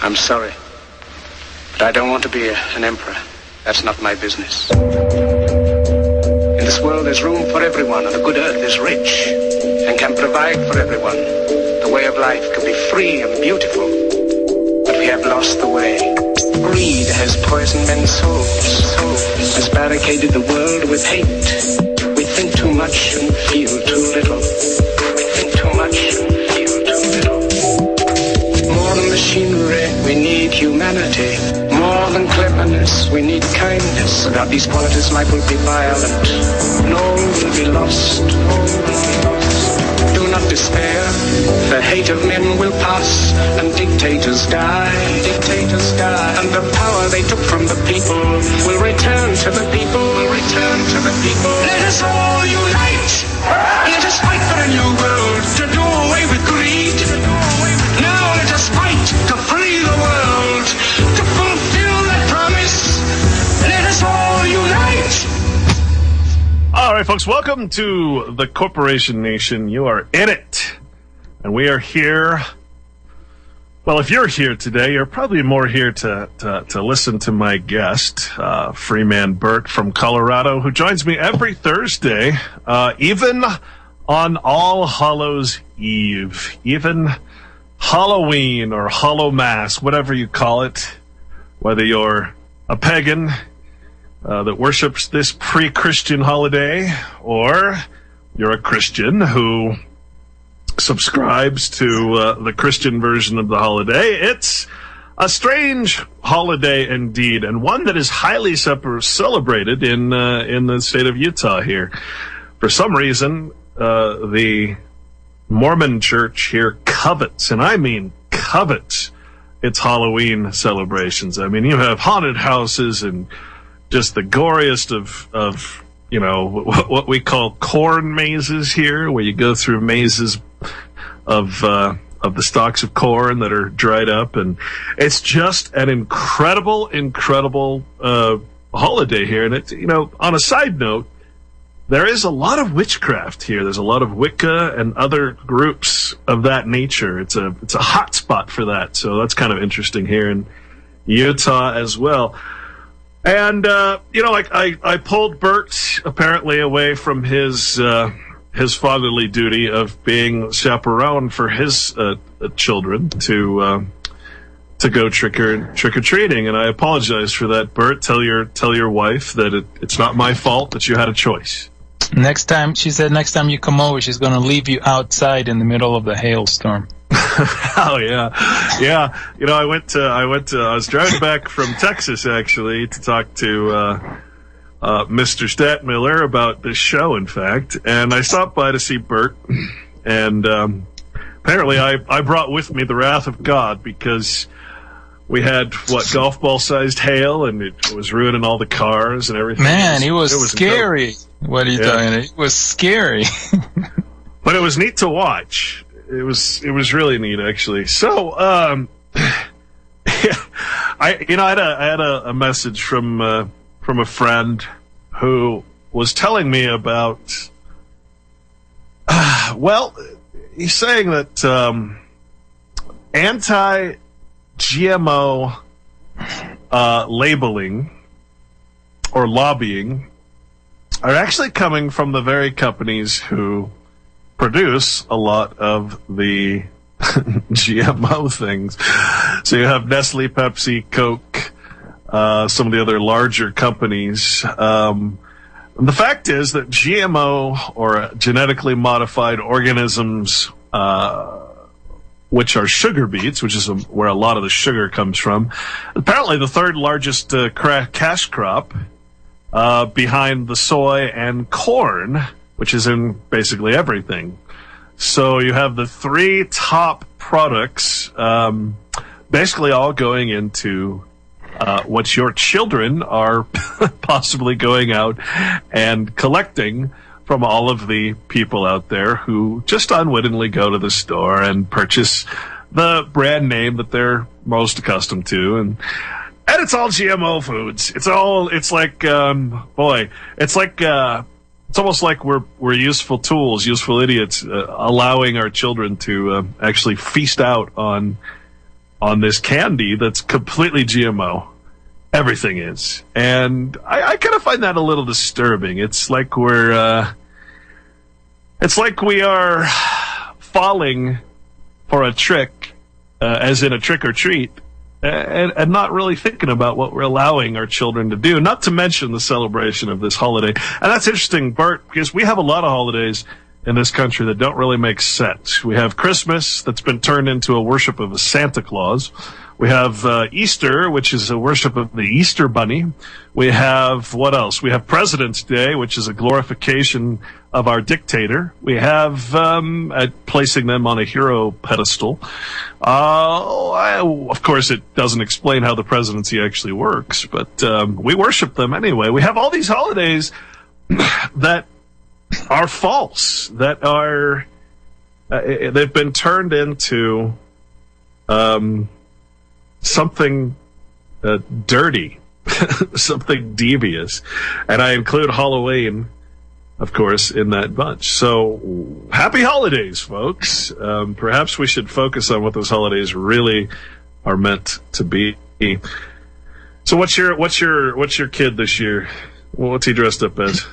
I'm sorry, but I don't want to be an emperor. That's not my business. In this world, there's room for everyone, and the good earth is rich and can provide for everyone. The way of life can be free and beautiful, but we have lost the way. Greed has poisoned men's souls, has barricaded the world with hate. We think too much and feel too little. We think too much and feel too little. More than machinery, we need humanity. More than cleverness, we need kindness. Without these qualities, life will be violent, and all will be lost. All will be lost. Do not despair. The hate of men will pass, and dictators die. Dictators die, and the power they took from the people will return to the people. Will return to the people. Let us all unite. Let us fight for a new world to do away with greed. Now let us fight to free the world, to fulfill that promise. Let us all unite. All right, folks, welcome to the Corporation Nation. You are in it, and we are here. Well, if you're here today, you're probably more here to listen to my guest, Freeman Burt from Colorado, who joins me every Thursday, even on All Hallows Eve, even Halloween or Hallow Mass, whatever you call it, whether you're a pagan that worships this pre-Christian holiday, or you're a Christian who subscribes to the Christian version of the holiday. It's a strange holiday indeed, and one that is highly celebrated in the state of Utah here. For some reason, the Mormon Church here covets, and I mean covets, its Halloween celebrations. I mean, you have haunted houses and just the goriest of you know, what we call corn mazes here, where you go through mazes of the stalks of corn that are dried up, and it's just an incredible holiday here. And it's, you know, on a side note, there is a lot of witchcraft here. There's a lot of Wicca and other groups of that nature. It's a hot spot for that. So that's kind of interesting here in Utah as well. And, you know, like I pulled Burt apparently away from his fatherly duty of being chaperone for his children to go trick or treating, and I apologize for that, Burt. Tell your wife that it's not my fault, that you had a choice. Next time, she said, next time you come over, she's going to leave you outside in the middle of the hailstorm. Oh yeah. You know, I was driving back from Texas actually to talk to Mr. Statmiller about this show, in fact, and I stopped by to see Burt, and apparently I brought with me the wrath of God, because we had golf ball sized hail, and it was ruining all the cars and everything. Man, it was scary. Incredible. What are you talking about? It was scary. But it was neat to watch. It was really neat, actually. So, I had a message from a friend who was telling me about, well, he's saying that anti-GMO labeling or lobbying are actually coming from the very companies who produce a lot of the GMO things. So you have Nestle, Pepsi, Coke, some of the other larger companies. The fact is that GMO, or genetically modified organisms, which are sugar beets, which is where a lot of the sugar comes from, apparently the third largest cash crop behind the soy and corn, which is in basically everything. So you have the three top products basically all going into what your children are possibly going out and collecting from all of the people out there who just unwittingly go to the store and purchase the brand name that they're most accustomed to. And it's all GMO foods. It's almost like we're useful tools, useful idiots, allowing our children to actually feast out on on this candy that's completely GMO. Everything is. And I kind of find that a little disturbing. It's like we are falling for a trick, as in a trick or treat, and not really thinking about what we're allowing our children to do, not to mention the celebration of this holiday. And that's interesting, Bert, because we have a lot of holidays in this country that don't really make sense. We have Christmas that's been turned into a worship of a Santa Claus. We have Easter, which is a worship of the Easter Bunny. We have, what else? We have President's Day, which is a glorification of our dictator. We have placing them on a hero pedestal. Of course, it doesn't explain how the presidency actually works, but we worship them anyway. We have all these holidays that are false, that are they've been turned into something dirty, something devious, and I include Halloween, of course, in that bunch. So, happy holidays, folks. Perhaps we should focus on what those holidays really are meant to be. So, what's your kid this year? What's he dressed up as?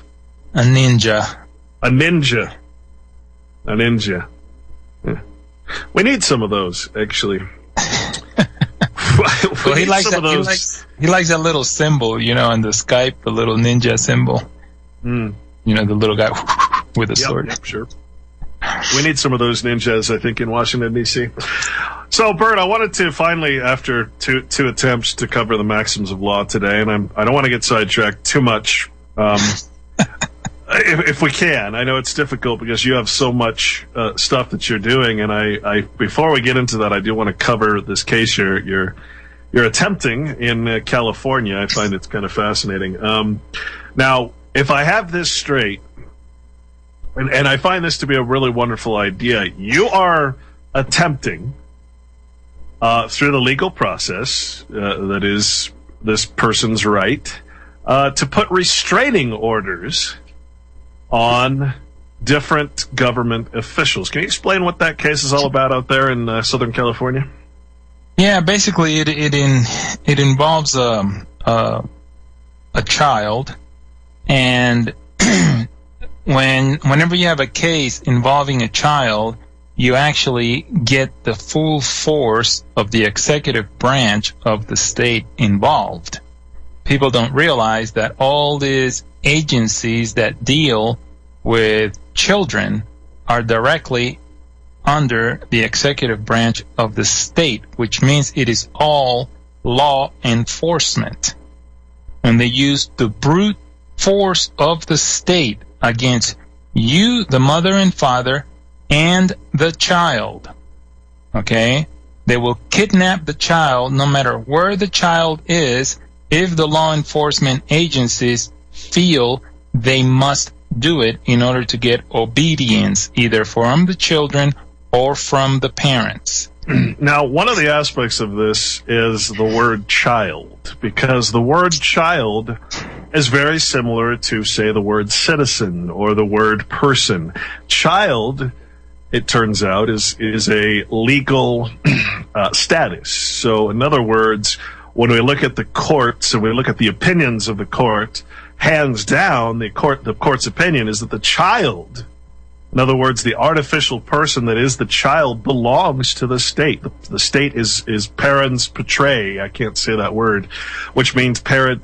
A ninja. A ninja. A ninja. Yeah. We need some of those, actually. Well, he likes that. He likes that little symbol, you know, on the Skype, the little ninja symbol. Mm. You know, the little guy with a sword. Yep, sure. We need some of those ninjas, I think, in Washington, D.C. So, Bert, I wanted to finally, after two attempts to cover the maxims of law today, and I don't want to get sidetracked too much, if we can. I know it's difficult because you have so much stuff that you're doing, and I before we get into that, I do want to cover this case you're attempting in California. I find it's kind of fascinating. Now, if I have this straight, and I find this to be a really wonderful idea, you are attempting through the legal process that is this person's right to put restraining orders on different government officials. Can you explain what that case is all about out there in Southern California? Yeah, basically it involves a child, and whenever you have a case involving a child, you actually get the full force of the executive branch of the state involved. People don't realize that all these agencies that deal with children are directly under the executive branch of the state, which means it is all law enforcement. And they use the brute force of the state against you, the mother and father, and the child. Okay? They will kidnap the child no matter where the child is if the law enforcement agencies feel they must do it in order to get obedience, either from the children or from the parents. Now, one of the aspects of this is the word child, because the word child is very similar to, say, the word citizen or the word person. Child, it turns out, is a legal status. So, in other words, when we look at the courts and we look at the opinions of the court, hands down, the court's opinion is that the child, in other words, the artificial person that is the child, belongs to the state. The state is parens patriae. I can't say that word, which means parent.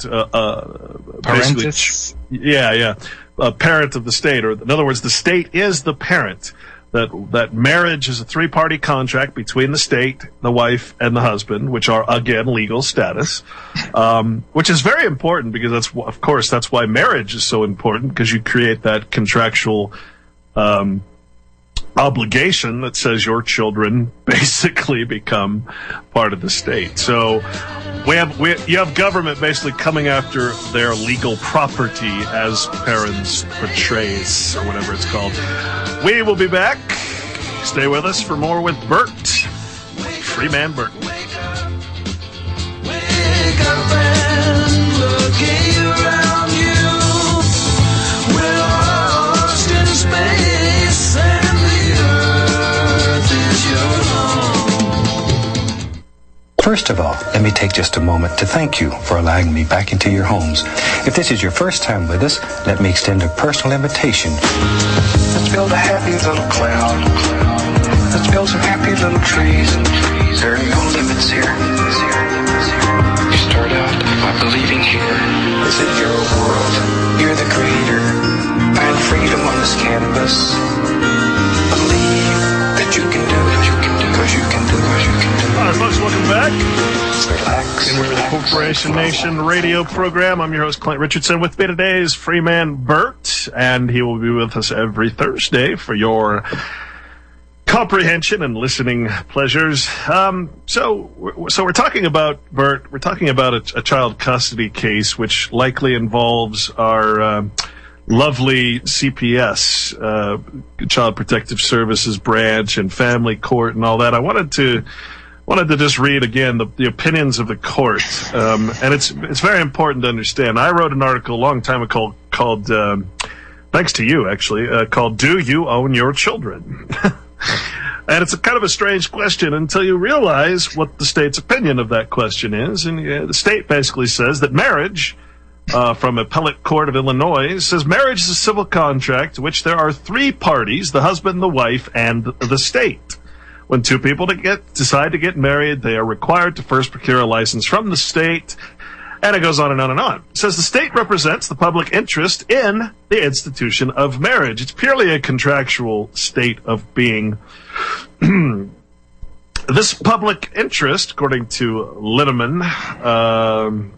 Parentis? Yeah. Parent of the state, or in other words, the state is the parent. That marriage is a three-party contract between the state, the wife, and the husband, which are, again, legal status, which is very important because that's why marriage is so important, because you create that contractual obligation that says your children basically become part of the state. So you have government basically coming after their legal property as parents portrays, or whatever it's called. We will be back. Stay with us for more with Burt, Freeman Burt. Wake up and look around you. We're lost in space and the earth is your home. First of all, let me take just a moment to thank you for allowing me back into your homes. If this is your first time with us, let me extend a personal invitation. Let's build a happy little cloud. Let's build some happy little trees. There are no limits here. You start out by believing here. This is your world. You're the creator. Find freedom on this canvas. Believe that you can do it. Because you can do it. All right, folks, welcome back. Relax. And we're the Corporation Nation radio program. I'm your host, Clint Richardson. With me today is Freeman Burt, and he will be with us every Thursday for your comprehension and listening pleasures. So we're talking about, Burt, we're talking about a child custody case, which likely involves our lovely CPS, Child Protective Services branch and family court and all that. I wanted to just read again the opinions of the court, and it's very important to understand. I wrote an article a long time ago called thanks to you actually, called "Do You Own Your Children?" And it's a kind of a strange question until you realize what the state's opinion of that question is. And the state basically says that marriage, from Appellate Court of Illinois, says marriage is a civil contract to which there are three parties: the husband, the wife, and the state. When two people decide to get married, they are required to first procure a license from the state. And it goes on and on and on. It says the state represents the public interest in the institution of marriage. It's purely a contractual state of being. This public interest, according to Linneman,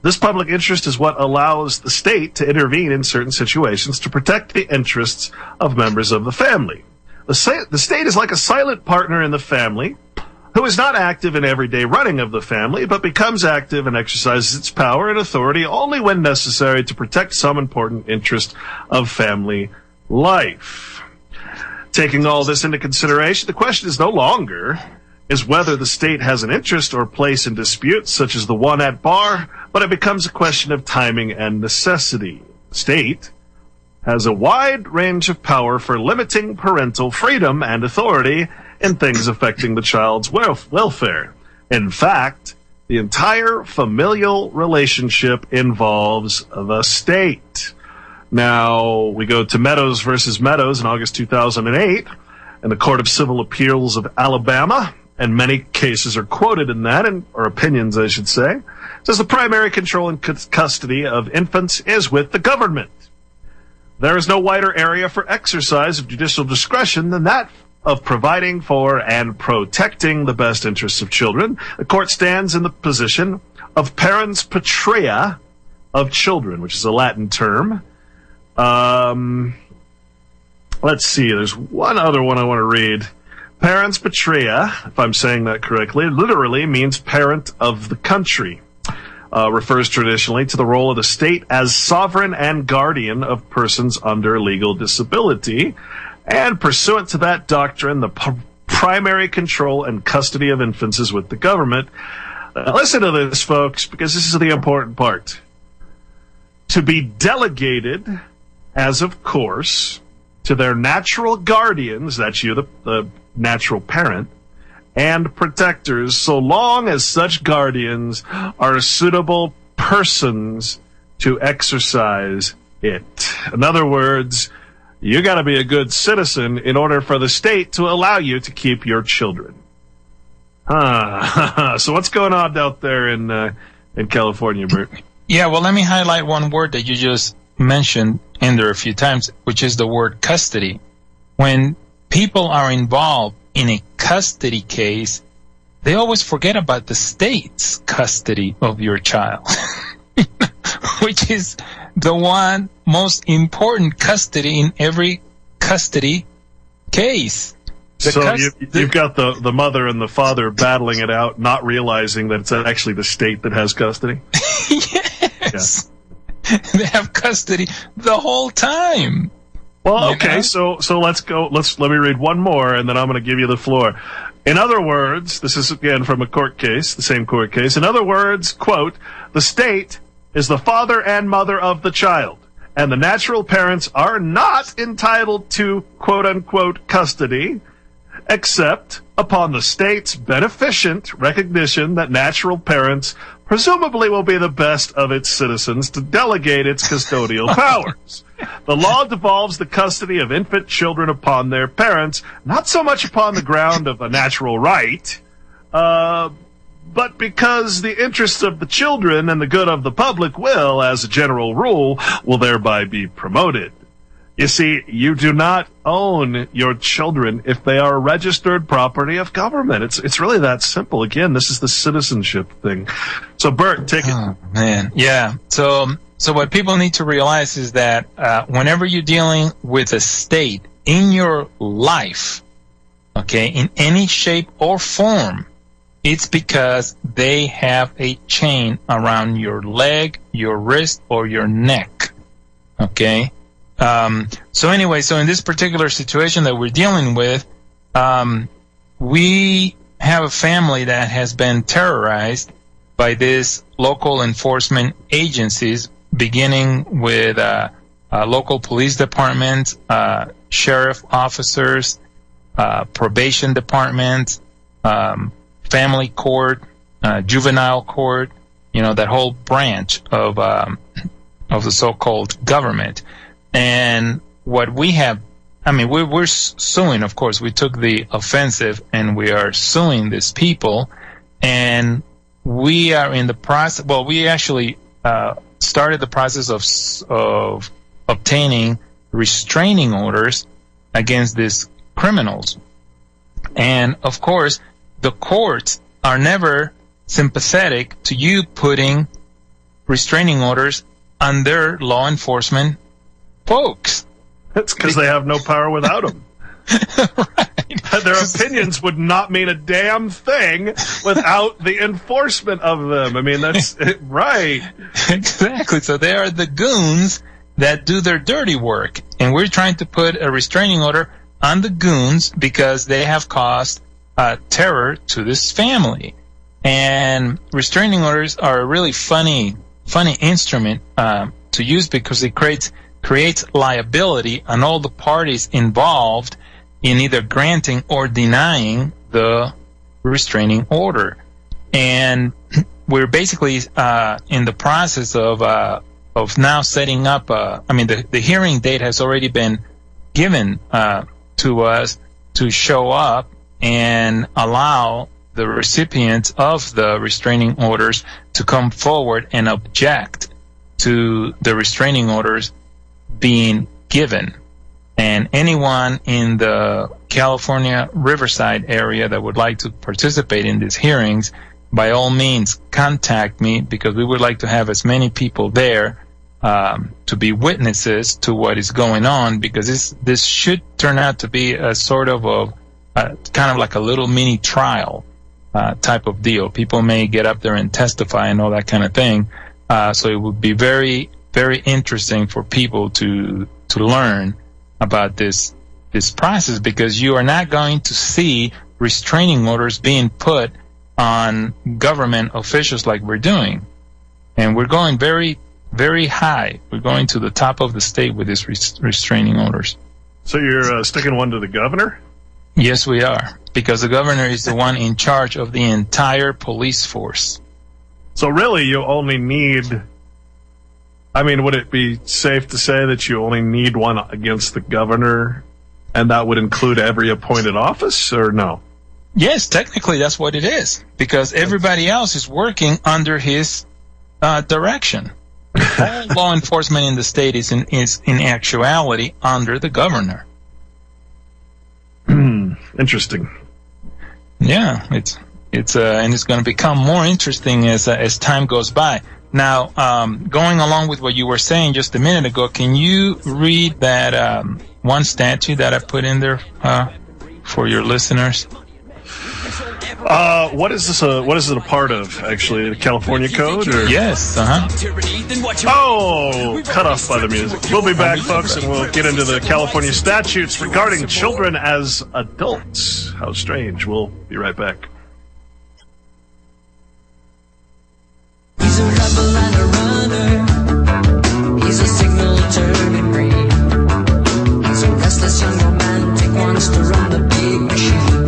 this public interest is what allows the state to intervene in certain situations to protect the interests of members of the family. The state is like a silent partner in the family who is not active in everyday running of the family, but becomes active and exercises its power and authority only when necessary to protect some important interest of family life. Taking all this into consideration, the question is no longer is whether the state has an interest or place in disputes such as the one at bar, but it becomes a question of timing and necessity. The state has a wide range of power for limiting parental freedom and authority in things affecting the child's welfare. In fact, the entire familial relationship involves the state. Now, we go to Meadows versus Meadows in August 2008, and the Court of Civil Appeals of Alabama, and many cases are quoted in that, or opinions, I should say, says the primary control and custody of infants is with the government. There is no wider area for exercise of judicial discretion than that of providing for and protecting the best interests of children. The court stands in the position of parens patria of children, which is a Latin term. Let's see, there's one other one I want to read. Parens patria, if I'm saying that correctly, literally means parent of the country. Refers traditionally to the role of the state as sovereign and guardian of persons under legal disability. And pursuant to that doctrine, the primary control and custody of infants is with the government. Listen to this, folks, because this is the important part. To be delegated, as of course, to their natural guardians, that's you, the natural parent, and protectors, so long as such guardians are suitable persons to exercise it. In other words, you got to be a good citizen in order for the state to allow you to keep your children. So what's going on out there in California, Bert? Yeah, well, let me highlight one word that you just mentioned in there a few times, which is the word custody. When people are involved in a custody case, they always forget about the state's custody of your child, which is the one most important custody in every custody case. So you've got the mother and the father battling it out, not realizing that it's actually the state that has custody? Yes. Yeah. They have custody the whole time. Well, okay, so let's go. Let me read one more, and then I'm going to give you the floor. In other words, this is again from a court case, the same court case. In other words, quote, the state is the father and mother of the child, and the natural parents are not entitled to, quote unquote, custody. except upon the state's beneficent recognition that natural parents presumably will be the best of its citizens to delegate its custodial powers. The law devolves the custody of infant children upon their parents, not so much upon the ground of a natural right, but because the interests of the children and the good of the public will, as a general rule, will thereby be promoted. You see, you do not own your children if they are registered property of government. It's really that simple. Again, this is the citizenship thing. So, Burt, take it. Oh, man. Yeah. So what people need to realize is that whenever you're dealing with a state in your life, okay, in any shape or form, it's because they have a chain around your leg, your wrist, or your neck, okay? So in this particular situation that we're dealing with, we have a family that has been terrorized by these local enforcement agencies, beginning with local police departments, sheriff officers, probation departments, family court, juvenile court, that whole branch of the so-called government. And what we have, we're suing, of course. We took the offensive and we are suing these people. And we are in the process, we actually started the process of obtaining restraining orders against these criminals. And, of course, the courts are never sympathetic to you putting restraining orders on their law enforcement folks. That's because they have no power without them. Right. Their opinions would not mean a damn thing without the enforcement of them. That's right. Exactly. So they are the goons that do their dirty work. And we're trying to put a restraining order on the goons because they have caused terror to this family. And restraining orders are a really funny instrument to use because it creates liability on all the parties involved in either granting or denying the restraining order. And we're basically in the process of now setting up the hearing date has already been given to us to show up and allow the recipients of the restraining orders to come forward and object to the restraining orders being given. And anyone in the California Riverside area that would like to participate in these hearings, by all means, contact me because we would like to have as many people there to be witnesses to what is going on, because this should turn out to be a sort of kind of like a little mini trial type of deal. People may get up there and testify and all that kind of thing. So it would be very, very interesting for people to learn about this process, because you are not going to see restraining orders being put on government officials like we're doing. And we're going very, very high. We're going to the top of the state with these restraining orders. So you're sticking one to the governor? Yes, we are, because the governor is the one in charge of the entire police force. So really, you only need... would it be safe to say that you only need one against the governor, and that would include every appointed office, or no? Yes, technically that's what it is, because everybody else is working under his direction. All law enforcement in the state is in actuality under the governor. Interesting. Yeah, it's and it's going to become more interesting as time goes by. Now, going along with what you were saying just a minute ago, can you read that one statute that I put in there for your listeners? What is this? What is it a part of? Actually, the California Code? Or? Yes. Oh, cut off by the music. We'll be back, folks, and we'll get into the California statutes regarding children as adults. How strange. We'll be right back. He's a rebel and a runner. He's a signal turning green. He's a restless young romantic, wants to run the big machine.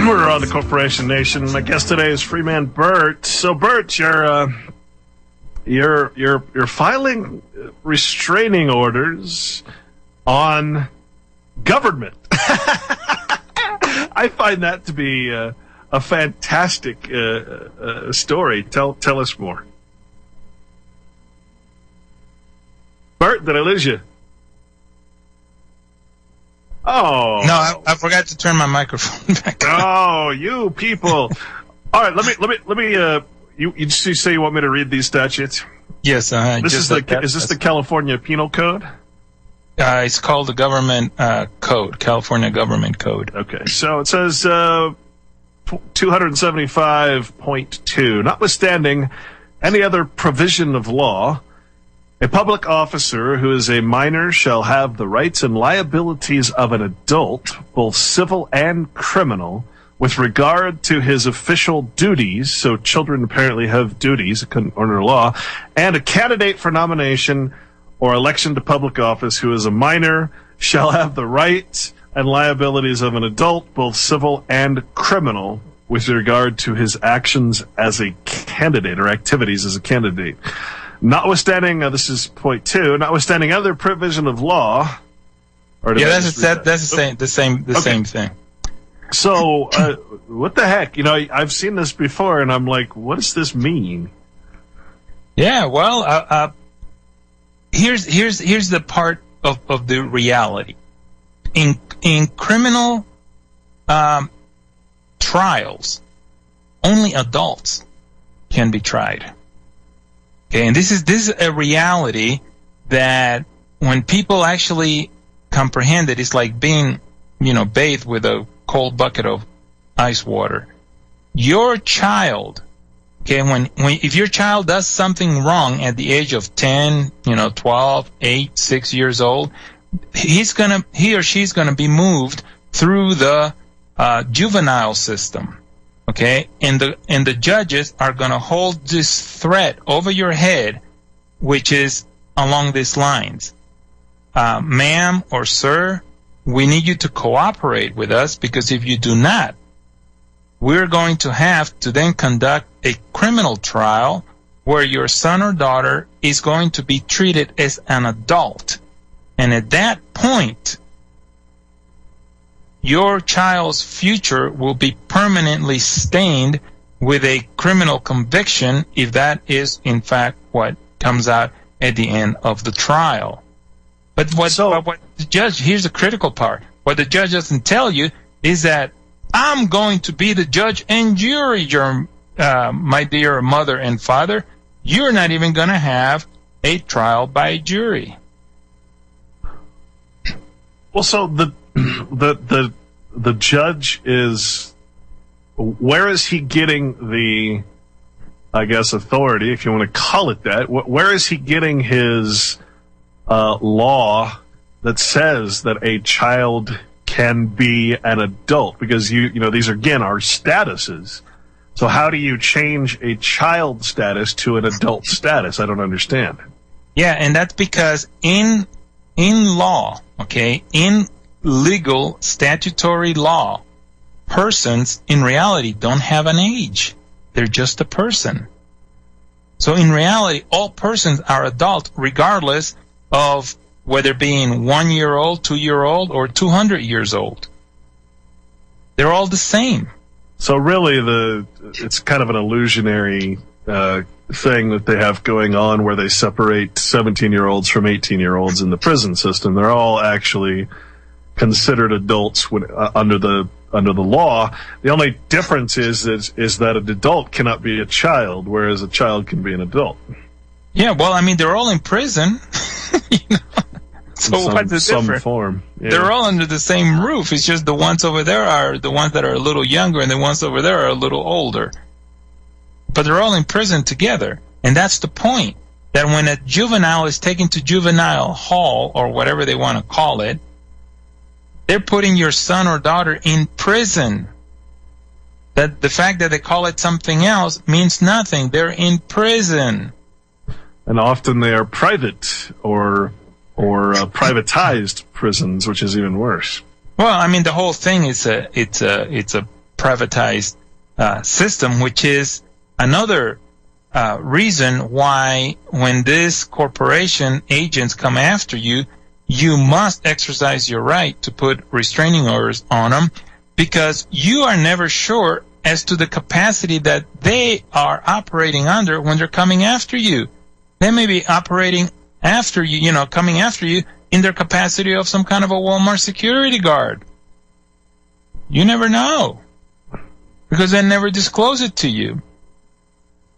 We're on the Corporation Nation. My guest today is Freeman Burt. So, Burt, you're filing restraining orders on government. I find that to be a fantastic story. Tell us more. Burt, did I lose you? Oh no! I forgot to turn my microphone back on. Oh, you people! All right, let me. You say you want me to read these statutes? Yes. Is this the California Penal Code? It's called the Government Code, California Government Code. Okay, so it says 275.2. Notwithstanding any other provision of law, a public officer who is a minor shall have the rights and liabilities of an adult, both civil and criminal, with regard to his official duties. So children apparently have duties under law, and a candidate for nomination or election to public office who is a minor shall have the rights and liabilities of an adult, both civil and criminal, with regard to his actions as a candidate or activities as a candidate. Notwithstanding, this is point 2. Notwithstanding other provision of law. That's the same thing. So, what the heck? You know, I've seen this before, and I'm like, what does this mean? Yeah, well, here's the part of the reality. In criminal trials, only adults can be tried. Okay, and this is a reality that when people actually comprehend it, it's like being, bathed with a cold bucket of ice water. Your child, okay, if your child does something wrong at the age of 10, 12, 8, 6 years old, he or she's gonna be moved through the juvenile system. Okay, and the judges are going to hold this threat over your head, which is along these lines. Ma'am or sir, we need you to cooperate with us, because if you do not, we're going to have to then conduct a criminal trial where your son or daughter is going to be treated as an adult. And at that point, your child's future will be permanently stained with a criminal conviction, if that is, in fact, what comes out at the end of the trial. But what the judge, here's the critical part. What the judge doesn't tell you is that I'm going to be the judge and jury, my dear mother and father. You're not even going to have a trial by jury. Well, so the judge is, where is he getting the, I guess, authority, if you want to call it that? Where is he getting his law that says that a child can be an adult? Because these again are statuses. So how do you change a child status to an adult status? I don't understand. Yeah, and that's because in law, okay, in legal statutory law, persons in reality don't have an age. They're just a person. So in reality, all persons are adult, regardless of whether being 1 year old, 2 year old, or 200 years old. They're all the same. So really, it's kind of an illusionary thing that they have going on, where they separate 17-year-olds from 18-year-olds in the prison system. They're all actually considered adults under the law. The only difference is that an adult cannot be a child, whereas a child can be an adult. Yeah, well, I mean, they're all in prison. So what's the difference? Some form. Yeah. They're all under the same roof. It's just the ones over there are the ones that are a little younger, and the ones over there are a little older. But they're all in prison together. And that's the point. That when a juvenile is taken to juvenile hall, or whatever they want to call it, they're putting your son or daughter in prison. That the fact that they call it something else means nothing. They're in prison. And often they are private or privatized prisons, which is even worse. Well, I mean, the whole thing is it's a privatized system, which is another reason why when this corporation agents come after you, you must exercise your right to put restraining orders on them, because you are never sure as to the capacity that they are operating under when they're coming after you. They may be operating after you, coming after you in their capacity of some kind of a Walmart security guard. You never know, because they never disclose it to you.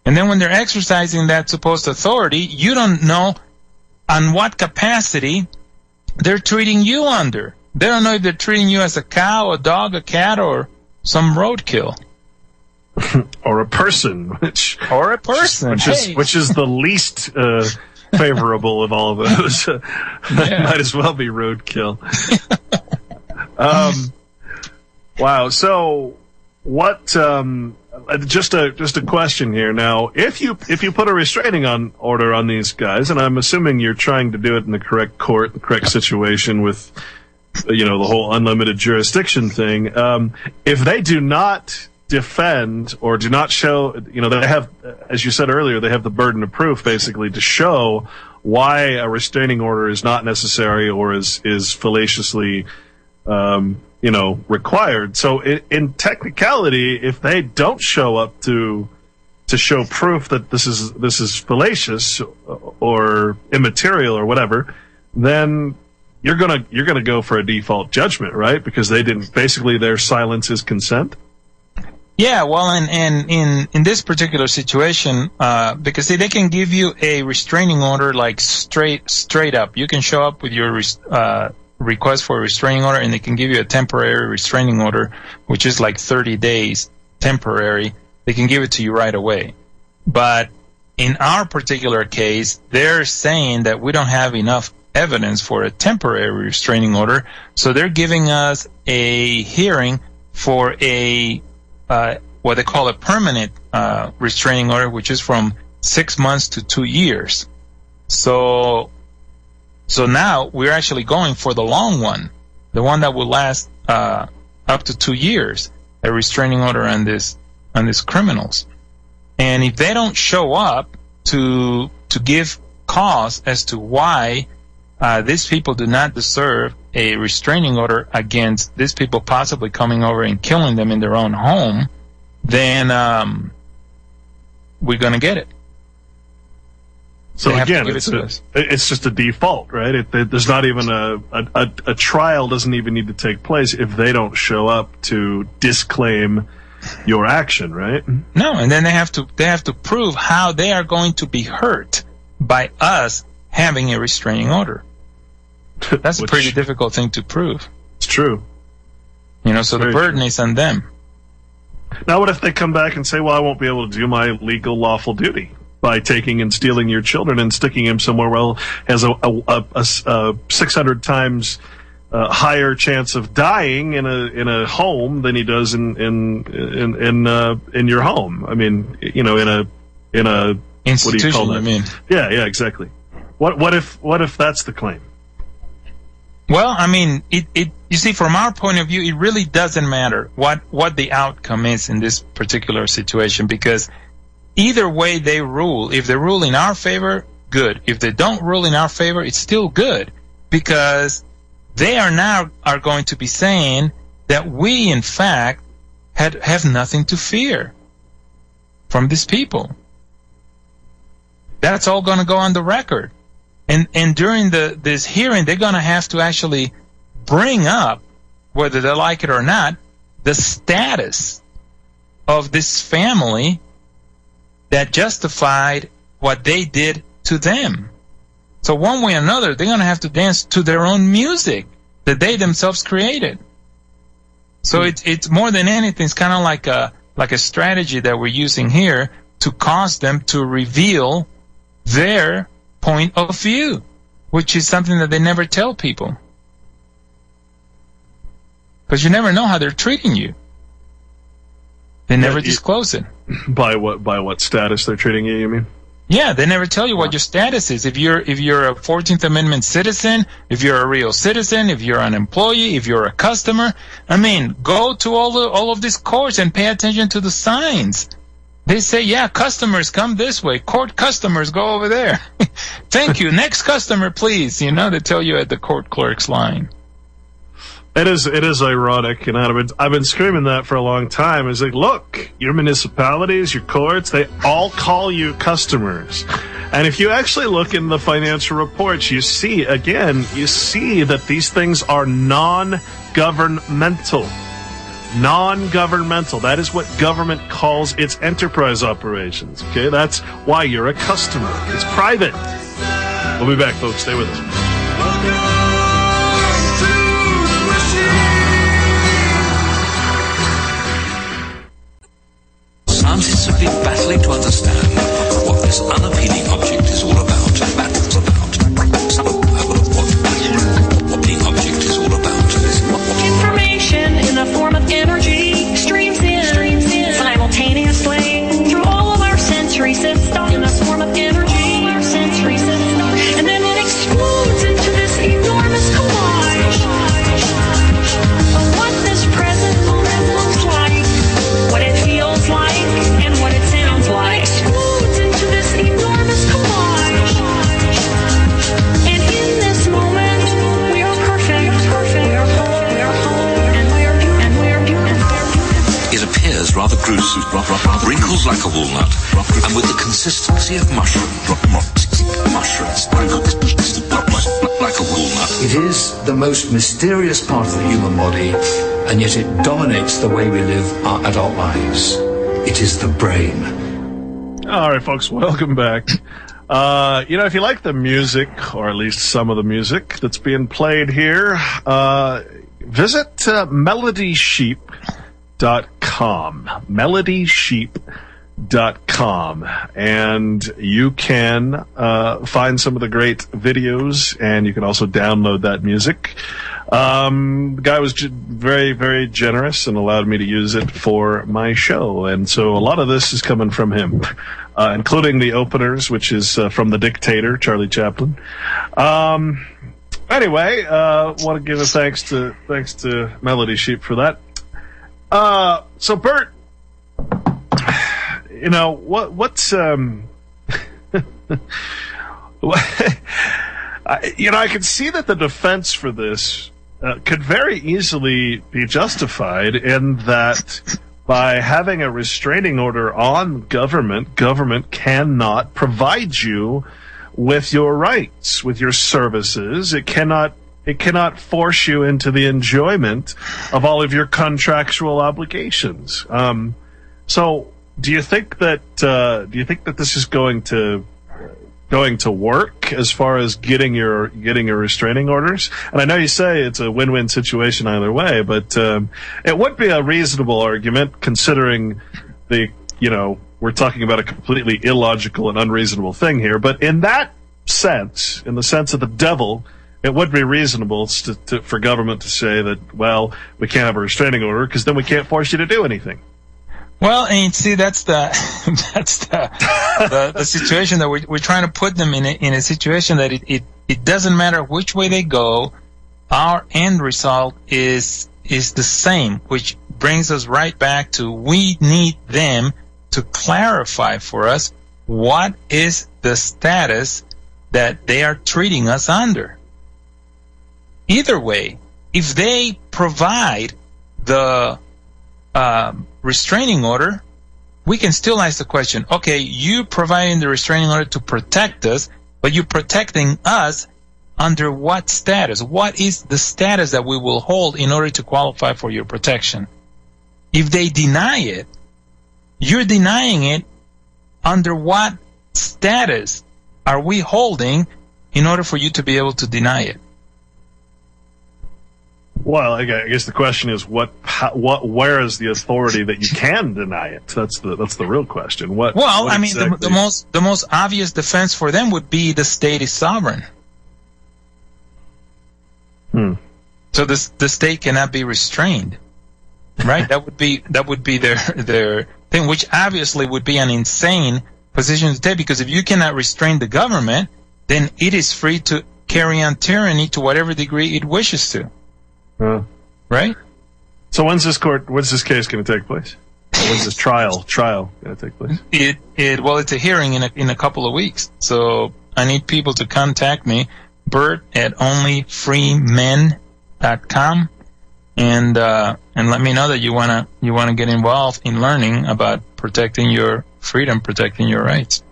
And then when they're exercising that supposed authority, you don't know on what capacity they're treating you under. They don't know if they're treating you as a cow, a dog, a cat, or some roadkill. Or a person, which is the least favorable of all of those. Might as well be roadkill. Wow. So, what? Just a question here. Now, if you put a restraining order on these guys, and I'm assuming you're trying to do it in the correct court, the correct situation with, the whole unlimited jurisdiction thing. If they do not defend or do not show, they have, as you said earlier, they have the burden of proof basically to show why a restraining order is not necessary or is fallaciously, required. So in technicality, if they don't show up to show proof that this is fallacious or immaterial or whatever, then you're gonna go for a default judgment, right? Because they didn't. Basically, their silence is consent. Yeah, well, and in this particular situation, because they can give you a restraining order like straight up. You can show up with your request for a restraining order, and they can give you a temporary restraining order, which is like 30 days temporary. They can give it to you right away. But in our particular case, they're saying that we don't have enough evidence for a temporary restraining order, so they're giving us a hearing for a what they call a permanent restraining order, which is from 6 months to 2 years. So now we're actually going for the long one, the one that will last up to 2 years, a restraining order on these criminals. And if they don't show up to give cause as to why these people do not deserve a restraining order against these people possibly coming over and killing them in their own home, then we're going to get it. So again, it's just a default, right? There's not even a trial doesn't even need to take place if they don't show up to disclaim your action, right? No, and then they have to prove how they are going to be hurt by us having a restraining order. That's a pretty difficult thing to prove. It's true. So the burden is on them. Now, what if they come back and say, well, I won't be able to do my legal, lawful duty by taking and stealing your children and sticking him somewhere where has a 600 times higher chance of dying in a home than he does in your home? I mean, in a institution, what do you call that? I mean. Yeah, exactly. What if that's the claim? Well, I mean, you see, from our point of view, it really doesn't matter what the outcome is in this particular situation, because either way they rule, if they rule in our favor, good. If they don't rule in our favor, it's still good, because they are going to be saying that we, in fact, have nothing to fear from these people. That's all going to go on the record. And during this hearing, they're going to have to actually bring up, whether they like it or not, the status of this family that justified what they did to them. So one way or another, they're going to have to dance to their own music that they themselves created. So it's more than anything, it's kind of like a strategy that we're using here to cause them to reveal their point of view, which is something that they never tell people. Because you never know how they're treating you. They never disclose it. By what status they're treating you mean? Yeah, they never tell you what your status is. If you're a 14th Amendment citizen, if you're a real citizen, if you're an employee, if you're a customer. I mean, go to all of these courts and pay attention to the signs. They say, yeah, customers come this way. Court customers go over there. Thank you. Next customer, please. They tell you at the court clerk's line. It is ironic, I've been screaming that for a long time. It's like, look, your municipalities, your courts, they all call you customers. And if you actually look in the financial reports, you see that these things are non-governmental. Non-governmental. That is what government calls its enterprise operations. Okay, that's why you're a customer. It's private. We'll be back, folks. Stay with us. Scientists have been battling to understand what this unappealing object is all about. What the object is all about. Information in the form of energy streams in simultaneously through all of our sensory systems in the form of energy, all our sensory systems, and then it explodes into this enormous collage of what this present moment looks like, what it feels like, and what it sounds like. It explodes into this enormous collage, and in this moment we are perfect, we are whole, we are whole, and we are beautiful. It appears rather gruesome, wrinkles like a walnut, and with the consistency of mushrooms, like a walnut. It is the most mysterious part of the human body, and yet it dominates the way we live our adult lives. It is the brain. All right, folks, welcome back. If you like the music, or at least some of the music that's being played here, visit melodysheep.com. Melodysheep.com, and you can find some of the great videos, and you can also download that music. The guy was very, very generous and allowed me to use it for my show, and so a lot of this is coming from him, including the openers, which is from The Dictator, Charlie Chaplin. Anyway, want to give a thanks to Melody Sheep for that. So Burt, what's I can see that the defense for this could very easily be justified in that by having a restraining order on government cannot provide you with your rights, with your services. It cannot force you into the enjoyment of all of your contractual obligations. So do you think that this is going to work as far as getting your restraining orders? And I know you say it's a win-win situation either way, but it would be a reasonable argument considering we're talking about a completely illogical and unreasonable thing here. But in that sense, in the sense of the devil, it would be reasonable for government to say that, well, we can't have a restraining order because then we can't force you to do anything. Well, and see, that's the situation that we're trying to put them in a situation that it doesn't matter which way they go, our end result is the same, which brings us right back to we need them to clarify for us what is the status that they are treating us under. Either way, if they provide the restraining order, we can still ask the question, okay, you providing the restraining order to protect us, but you're protecting us under what status? What is the status that we will hold in order to qualify for your protection? If they deny it, you're denying it under what status are we holding in order for you to be able to deny it? Well, I guess the question is where is the authority that you can deny it? That's the real question. The most obvious defense for them would be the state is sovereign. So the state cannot be restrained, right? That would be their thing, which obviously would be an insane position to take, because if you cannot restrain the government, then it is free to carry on tyranny to whatever degree it wishes to. Right? So when's this case going to take place? When's this trial going to take place? Well, it's a hearing in a couple of weeks. So I need people to contact me, Burt at onlyfreemen.com, and let me know that you wanna get involved in learning about protecting your freedom, protecting your rights.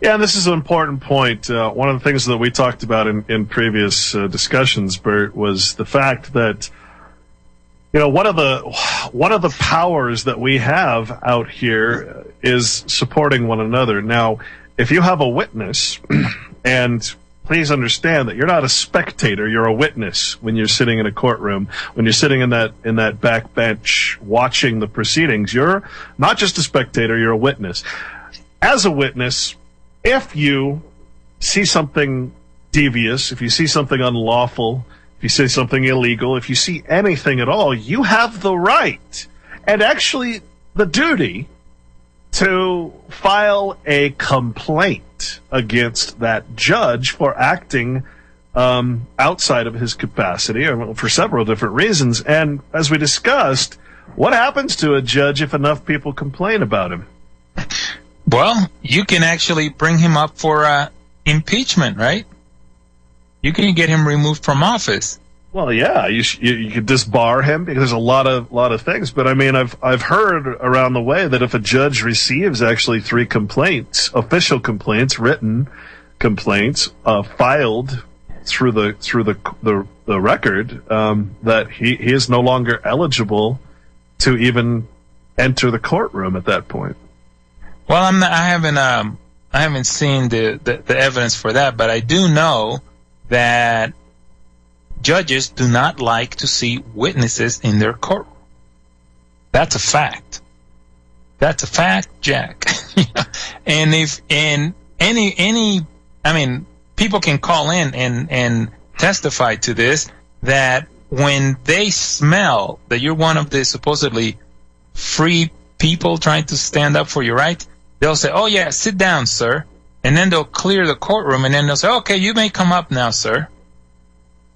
Yeah, and this is an important point. One of the things that we talked about in previous discussions, Bert, was the fact that, you know, one of the powers that we have out here is supporting one another. Now, if you have a witness, and please understand that you're not a spectator, you're a witness when you're sitting in a courtroom, when you're sitting in that back bench watching the proceedings, you're not just a spectator, you're a witness. As a witness, if you see something devious, if you see something unlawful, if you see something illegal, if you see anything at all, you have the right and actually the duty to file a complaint against that judge for acting outside of his capacity, or for several different reasons. And as we discussed, what happens to a judge if enough people complain about him? Well, you can actually bring him up for impeachment, right? You can get him removed from office. Well, yeah, you could disbar him, because there's a lot of things. But I mean, I've heard around the way that if a judge receives actually 3 complaints, official complaints, written complaints, filed through the record, that he is no longer eligible to even enter the courtroom at that point. Well, I haven't seen the evidence for that, but I do know that judges do not like to see witnesses in their courtroom. That's a fact. That's a fact, Jack. And people can call in and testify to this, that when they smell that you're one of the supposedly free people trying to stand up for your rights, they'll say, "Oh yeah, sit down, sir." And then they'll clear the courtroom, and then they'll say, "Okay, you may come up now, sir."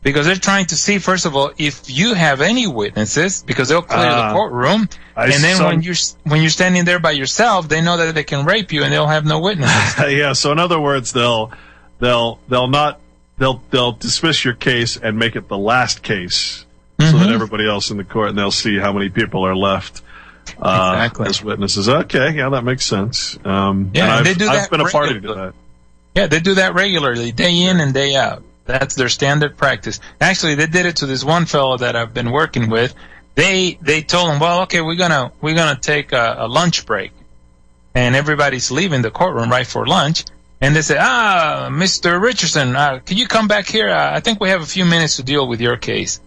Because they're trying to see, first of all, if you have any witnesses, because they'll clear the courtroom, and then when you're standing there by yourself, they know that they can rape you, and they'll have no witnesses. Yeah. So in other words, they'll dismiss your case and make it the last case, so that everybody else in the court, and they'll see how many people are left as witnesses. Okay, yeah, that makes sense. And they do that. I've been a party to that. Yeah, they do that regularly, day in and day out. That's their standard practice. Actually, they did it to this one fellow that I've been working with. They told him, "Well, okay, we're gonna take a lunch break," and everybody's leaving the courtroom right for lunch. And they say, Mr. Richardson, can you come back here? I think we have a few minutes to deal with your case.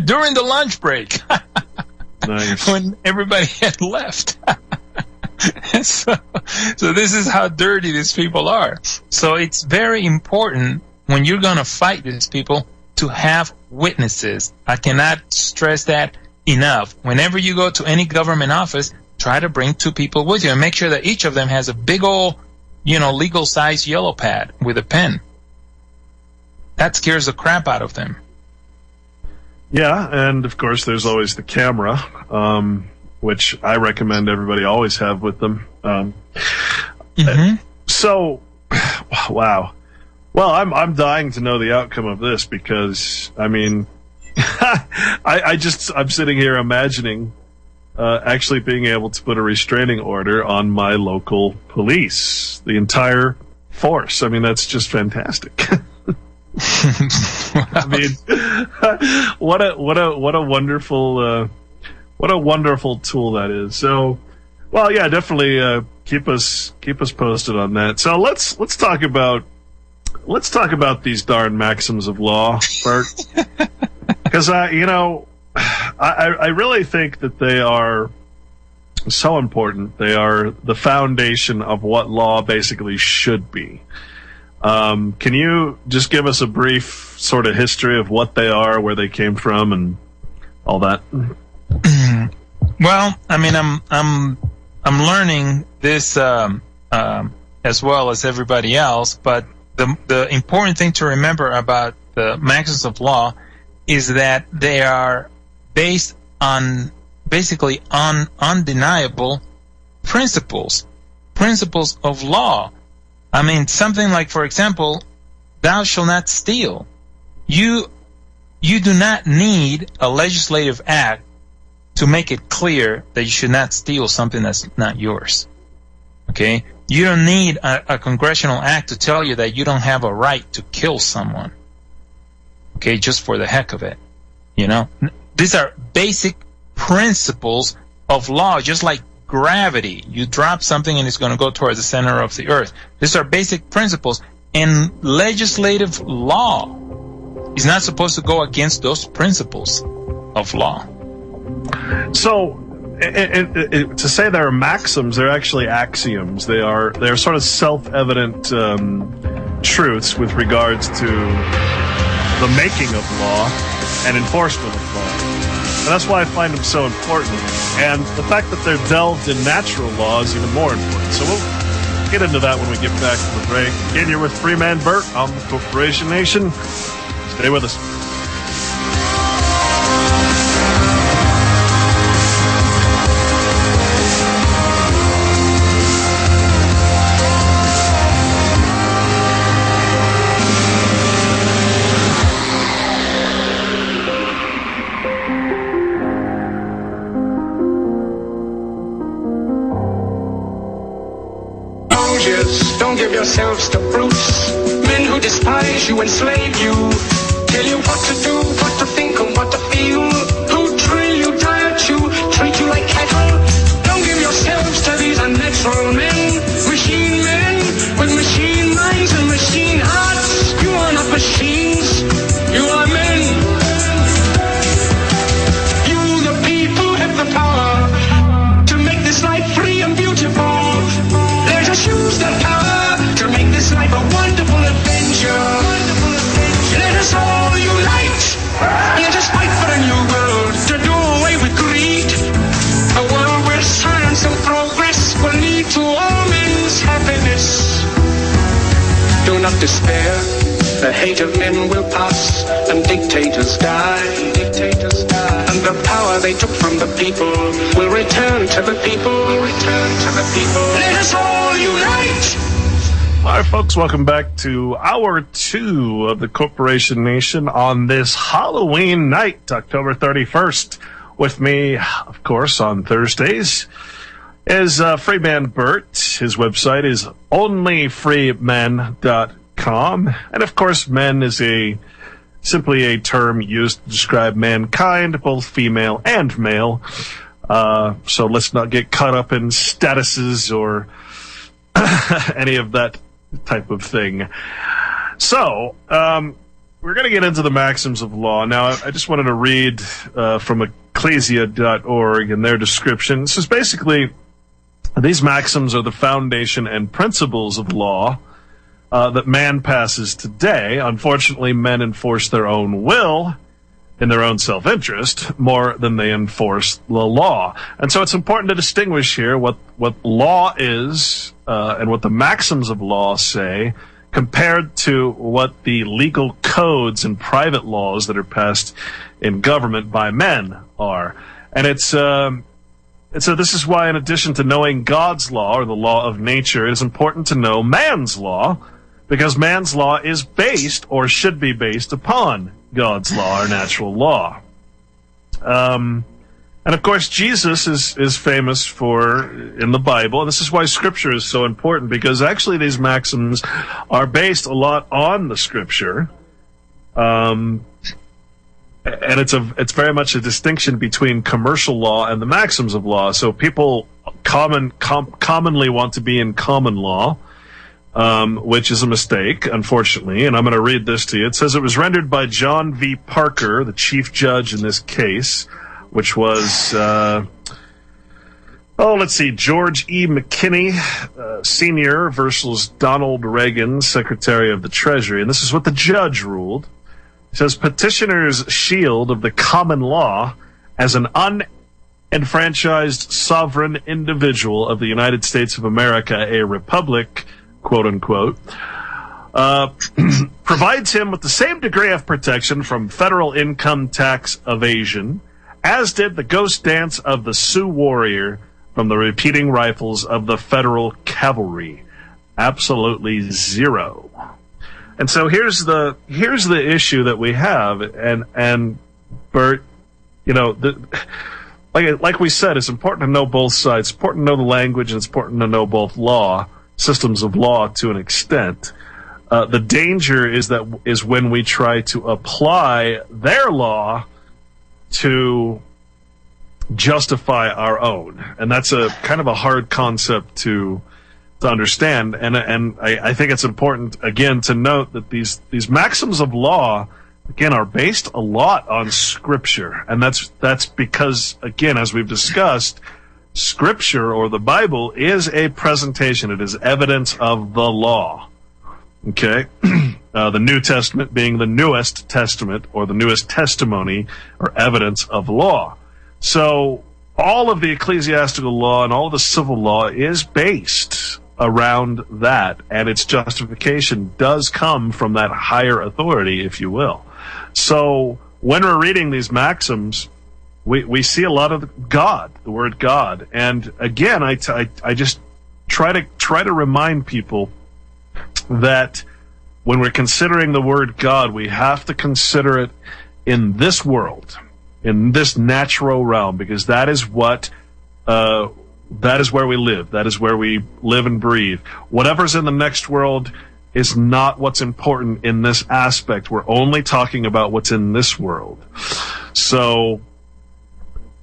During the lunch break. Nice. When everybody had left. So this is how dirty these people are. So it's very important, when you're going to fight these people, to have witnesses. I cannot stress that enough. Whenever you go to any government office, try to bring 2 people with you and make sure that each of them has a big old, legal size yellow pad with a pen. That scares the crap out of them. Yeah, and of course there's always the camera, which I recommend everybody always have with them. So, wow. Well, I'm dying to know the outcome of this, because I mean, I'm sitting here imagining actually being able to put a restraining order on my local police, the entire force. I mean, that's just fantastic. I mean, what a wonderful tool that is. So, well, yeah, definitely keep us posted on that. So let's talk about these darn maxims of law, Bert, because I really think that they are so important. They are the foundation of what law basically should be. Can you just give us a brief sort of history of what they are, where they came from, and all that? Well, I mean, I'm learning this as well as everybody else. But the important thing to remember about the maxims of law is that they are based on basically on undeniable principles of law. I mean, something like, for example, thou shalt not steal. You do not need a legislative act to make it clear that you should not steal something that's not yours. Okay? You don't need a congressional act to tell you that you don't have a right to kill someone. Okay? Just for the heck of it. You know? These are basic principles of law, just like gravity. You drop something and it's going to go towards the center of the earth. These are basic principles. And legislative law is not supposed to go against those principles of law. So, to say there are maxims, they're actually axioms. They're sort of self-evident truths with regards to the making of law and enforcement of law. And that's why I find them so important. And the fact that they're delved in natural law is even more important. So we'll get into that when we get back from the break. Again, you're with Freeman Burt on the Corporation Nation. Stay with us. Don't give yourselves to brutes, men who despise you, enslave you, tell you what to do, what to think, and what to feel, who drill you, diet you, treat you like cattle. Don't give yourselves to these unnatural men with machine minds and machine hearts. You are not machines, you are men. You, the people, have the power to make this life free and beautiful. Let us use that power to make this life a wonderful adventure. Let us all unite. Let us fight for a new world to do away with greed. A world where science and progress will lead to all men's happiness. Do not despair. The hate of men will pass and dictators die. And the power they took from the people will return to the people. Let us all unite. All right, folks, welcome back to Hour 2 of the Corporation Nation on this Halloween night, October 31st. With me, of course, on Thursdays is Freeman Burt. His website is onlyfreemen.com. And, of course, men is simply a term used to describe mankind, both female and male. So let's not get caught up in statuses or any of that type of thing. So, we're going to get into the maxims of law. Now, I just wanted to read from ecclesia.org and their description. This is basically, these maxims are the foundation and principles of law that man passes today. Unfortunately, men enforce their own will in their own self-interest more than they enforce the law. And so it's important to distinguish here what law is and what the maxims of law say compared to what the legal codes and private laws that are passed in government by men are. And so this is why, in addition to knowing God's law, or the law of nature, it is important to know man's law, because man's law is based, or should be based, upon God's law, or natural law. And of course, Jesus is famous for, in the Bible, and this is why Scripture is so important, because actually these maxims are based a lot on the Scripture. And it's very much a distinction between commercial law and the maxims of law. So people commonly want to be in common law, which is a mistake, unfortunately. And I'm going to read this to you. It says it was rendered by John V. Parker, the chief judge in this case, which was, George E. McKinney, Sr. versus Donald Reagan, Secretary of the Treasury. And this is what the judge ruled. It says, petitioner's shield of the common law as an enfranchised sovereign individual of the United States of America, a republic, quote unquote, provides him with the same degree of protection from federal income tax evasion as did the ghost dance of the Sioux warrior from the repeating rifles of the federal cavalry. Absolutely zero. And so here's the issue that we have, and Bert, you know, like we said, it's important to know both sides. It's important to know the language, and it's important to know both systems of law to an extent. The danger is when we try to apply their law to justify our own, and that's a kind of a hard concept to understand. And I think it's important again to note that these maxims of law again are based a lot on Scripture, and that's because, again, as we've discussed, Scripture or the Bible is a presentation. It is evidence of the law. Okay, the New Testament being the newest testament or the newest testimony or evidence of law. So all of the ecclesiastical law and all of the civil law is based around that, and its justification does come from that higher authority, if you will. So when we're reading these maxims, we see a lot of God, the word God. And again, I just try to remind people that when we're considering the word God, we have to consider it in this world, in this natural realm, because that is where we live. That is where we live and breathe. Whatever's in the next world is not what's important in this aspect. We're only talking about what's in this world. So,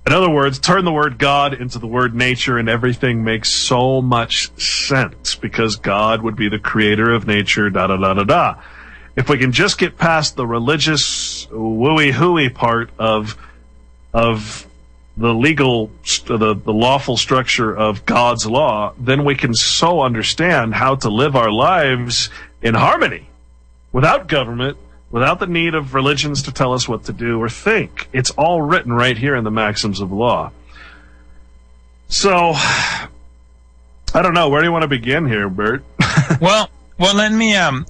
in other words, turn the word God into the word nature and everything makes so much sense, because God would be the creator of nature, da-da-da-da-da. If we can just get past the religious wooey-hooey part of the legal, the lawful structure of God's law, then we can so understand how to live our lives in harmony, without government, without the need of religions to tell us what to do or think. It's all written right here in the maxims of law. So, I don't know. Where do you want to begin here, Bert? Well, let me add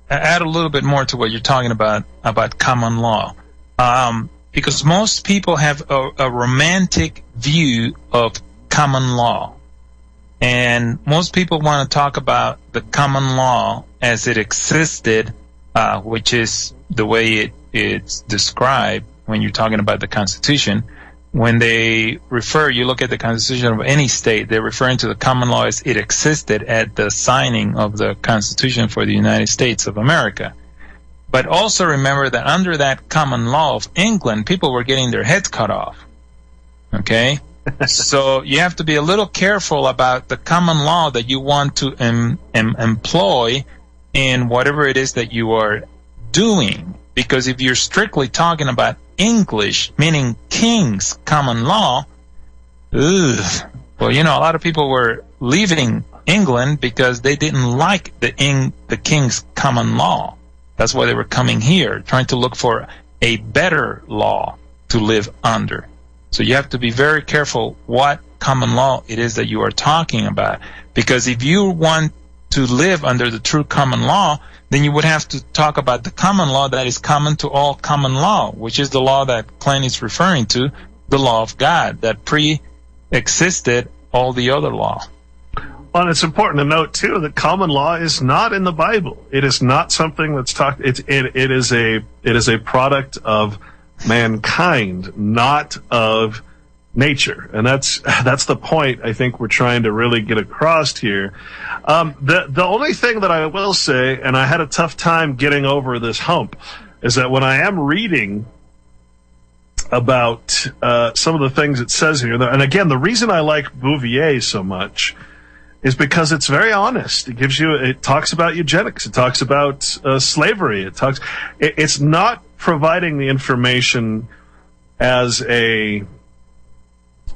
a little bit more to what you're talking about common law. Because most people have a romantic view of common law. And most people want to talk about the common law as it existed, which is the way it's described when you're talking about the Constitution. When they you look at the Constitution of any state, they're referring to the common law as it existed at the signing of the Constitution for the United States of America. But also remember that under that common law of England, people were getting their heads cut off. Okay? So you have to be a little careful about the common law that you want to employ in whatever it is that you are doing. Because if you're strictly talking about English, meaning King's common law, well, you know, a lot of people were leaving England because they didn't like the King's common law. That's why they were coming here, trying to look for a better law to live under. So you have to be very careful what common law it is that you are talking about. Because if you want to live under the true common law, then you would have to talk about the common law that is common to all common law, which is the law that Clint is referring to, the law of God, that pre-existed all the other law. Well, and it's important to note, too, that common law is not in the Bible. It is not something that's talked. It is a product of mankind, not of nature, and that's the point I think we're trying to really get across here. The only thing that I will say, and I had a tough time getting over this hump, is that when I am reading about some of the things it says here, and again, the reason I like Bouvier so much is because it's very honest. It talks about eugenics. It talks about slavery. It's not providing the information as a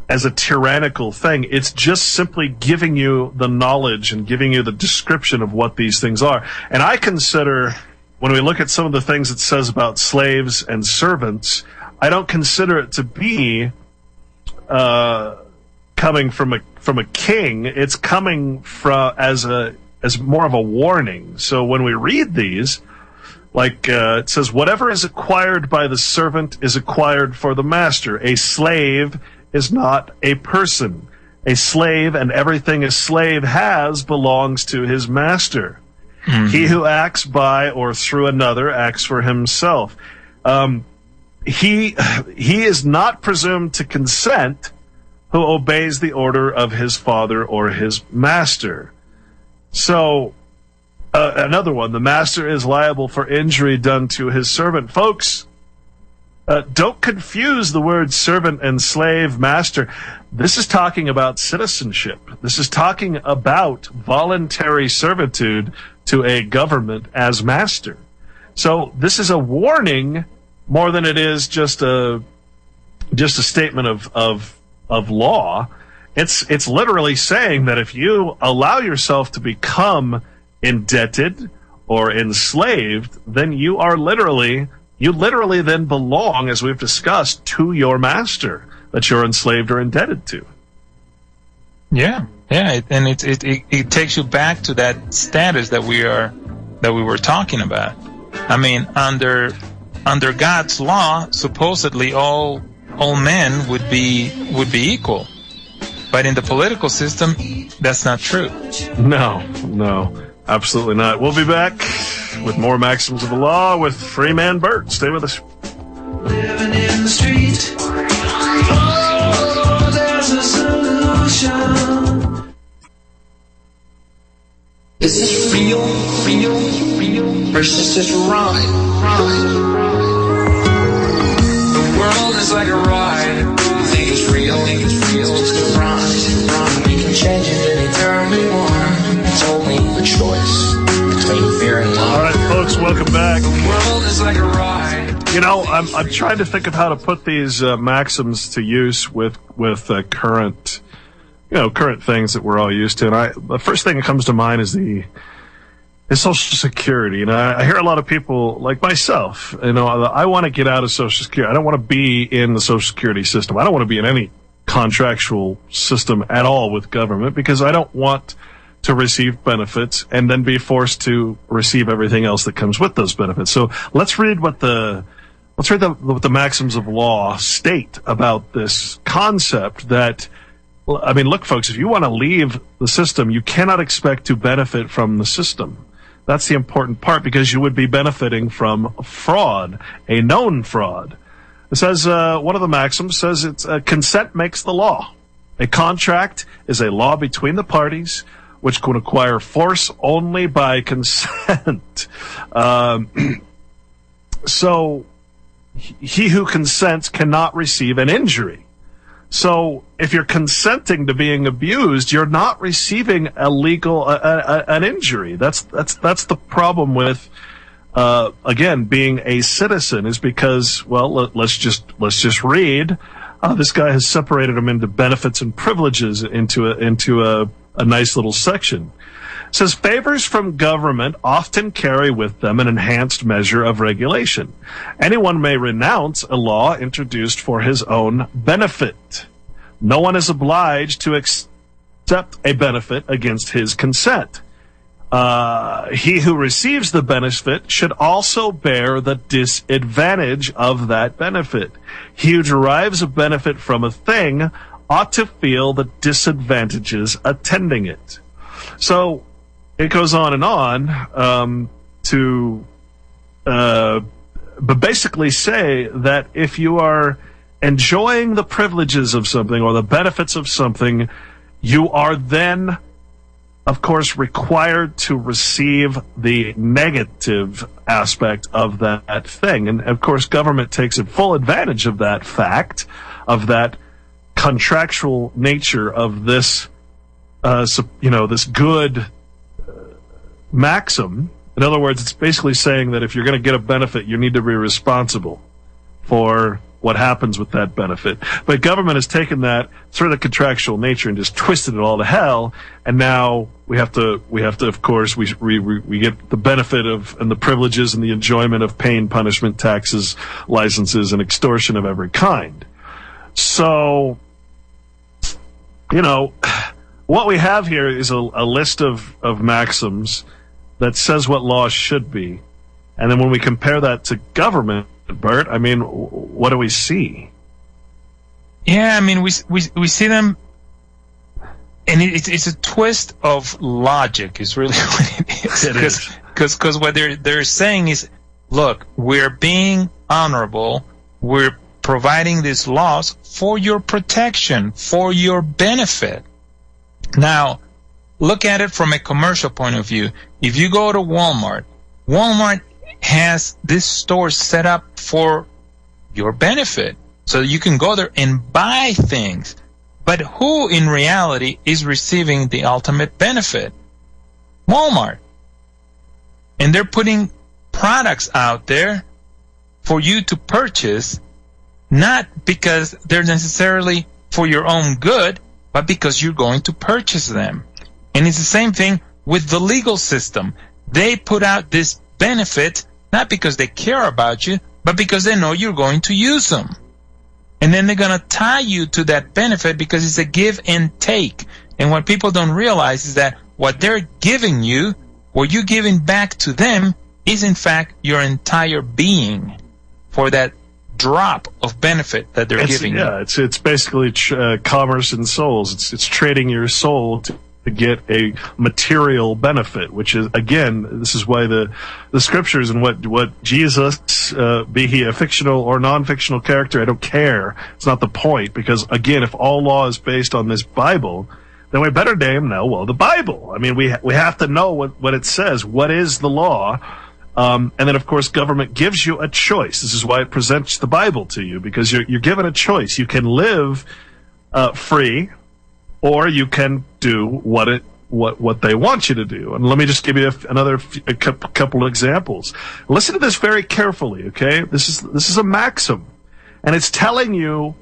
tyrannical thing. It's just simply giving you the knowledge and giving you the description of what these things are. And I consider, when we look at some of the things it says about slaves and servants, I don't consider it to be coming from a king. It's coming from as more of a warning. So when we read these, like it says, whatever is acquired by the servant is acquired for the master. A slave is not a person. A slave and everything a slave has belongs to his master. Mm-hmm. He who acts by or through another acts for himself. He is not presumed to consent who obeys the order of his father or his master. So, another one, the master is liable for injury done to his servant. Folks, don't confuse the words servant and slave, master. This is talking about citizenship. This is talking about voluntary servitude to a government as master. So this is a warning more than it is just a statement of law. It's literally saying that if you allow yourself to become indebted or enslaved, then you literally then belong, as we've discussed, to your master that you're enslaved or indebted to. Yeah, and it takes you back to that status that we were talking about. I mean, under God's law, supposedly all men would be equal. But in the political system, that's not true. No, absolutely not. We'll be back with more Maxims of the Law with Freeman Burt. Stay with us. Living in the street. Oh, there's a solution. Is this real? Versus just right? The world is like a ride. You think it's real, it's the ride. We can change it anytime we want. It's only a choice between fear and love. All right, folks, welcome back. The world is like a ride. You know, I'm trying to think of how to put these maxims to use with current things that we're all used to. And the first thing that comes to mind is the Social Security. And I hear a lot of people like myself, I want to get out of Social Security. I don't want to be in the Social Security system. I don't want to be in any contractual system at all with government because I don't want to receive benefits and then be forced to receive everything else that comes with those benefits. So let's read what the maxims of law state about this concept that, I mean, look, folks, if you want to leave the system, you cannot expect to benefit from the system. That's the important part because you would be benefiting from fraud, a known fraud. It says, one of the maxims says it's consent makes the law. A contract is a law between the parties which can acquire force only by consent. So he who consents cannot receive an injury. So if you're consenting to being abused, you're not receiving an injury. That's the problem with again being a citizen is because, well, let's just read. This guy has separated them into benefits and privileges into a nice little section. It says favors from government often carry with them an enhanced measure of regulation. Anyone may renounce a law introduced for his own benefit. No one is obliged to accept a benefit against his consent. He who receives the benefit should also bear the disadvantage of that benefit. He who derives a benefit from a thing ought to feel the disadvantages attending it. So it goes on and on but basically say that if you are enjoying the privileges of something or the benefits of something, you are then, of course, required to receive the negative aspect of that thing. And, of course, government takes full advantage of that fact, of that contractual nature of this, this good maxim. In other words, it's basically saying that if you're going to get a benefit, you need to be responsible for what happens with that benefit. But government has taken that sort of the contractual nature and just twisted it all to hell. And now we have to, of course, we get the benefit of and the privileges and the enjoyment of pain, punishment, taxes, licenses, and extortion of every kind. So You know, what we have here is a list of maxims that says what laws should be. And then when we compare that to government, Bert, I mean, what do we see? Yeah, I mean, we see them, and it's a twist of logic is really what it is. It is. Because what they're saying is, look, we're being honorable, we're providing these laws for your protection, for your benefit. Now, look at it from a commercial point of view. If you go to Walmart has this store set up for your benefit, so you can go there and buy things. But who in reality is receiving the ultimate benefit? Walmart. And they're putting products out there for you to purchase, not because they're necessarily for your own good, but because you're going to purchase them. And it's the same thing with the legal system. They put out this benefit not because they care about you, but because they know you're going to use them. And then they're going to tie you to that benefit because it's a give and take. And what people don't realize is that what they're giving you, what you're giving back to them, is in fact your entire being for that drop of benefit that they're giving you. Yeah, it's basically commerce in souls. It's trading your soul to get a material benefit, which is, again, this is why the scriptures and what Jesus, be he a fictional or non-fictional character, I don't care. It's not the point, because again, if all law is based on this Bible, then we better damn know, well, the Bible. I mean, we have to know what it says. What is the law? And then, of course, government gives you a choice. This is why it presents the Bible to you, because you're given a choice. You can live free, or you can do what they want you to do. And let me just give you a couple of examples. Listen to this very carefully, okay? This is a maxim, and it's telling you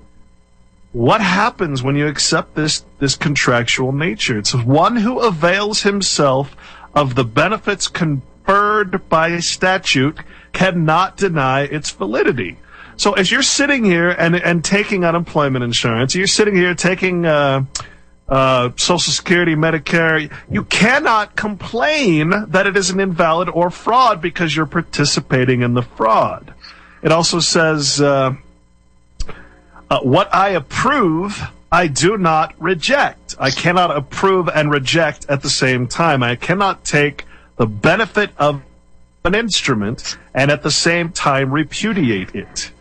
what happens when you accept this contractual nature. It's one who avails himself of the benefits conferred by statute cannot deny its validity. So as you're sitting here and taking unemployment insurance, you're sitting here taking Social Security, Medicare, you cannot complain that it is an invalid or fraud because you're participating in the fraud. It also says, what I approve, I do not reject. I cannot approve and reject at the same time. I cannot take the benefit of an instrument and at the same time repudiate it.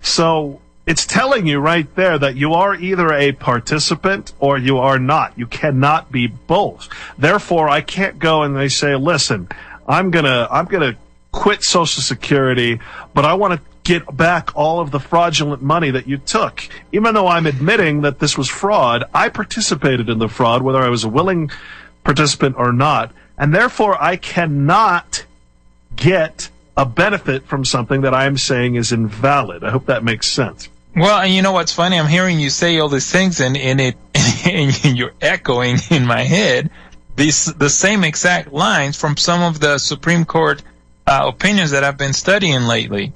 So it's telling you right there that you are either a participant or you are not. You cannot be both. Therefore, I can't go and they say, listen, I'm gonna quit Social Security, but I want to get back all of the fraudulent money that you took. Even though I'm admitting that this was fraud, I participated in the fraud, whether I was a willing participant or not, and therefore I cannot get a benefit from something that I'm saying is invalid. I hope that makes sense. Well, and you know what's funny? I'm hearing you say all these things, and you're echoing in my head the same exact lines from some of the Supreme Court opinions that I've been studying lately.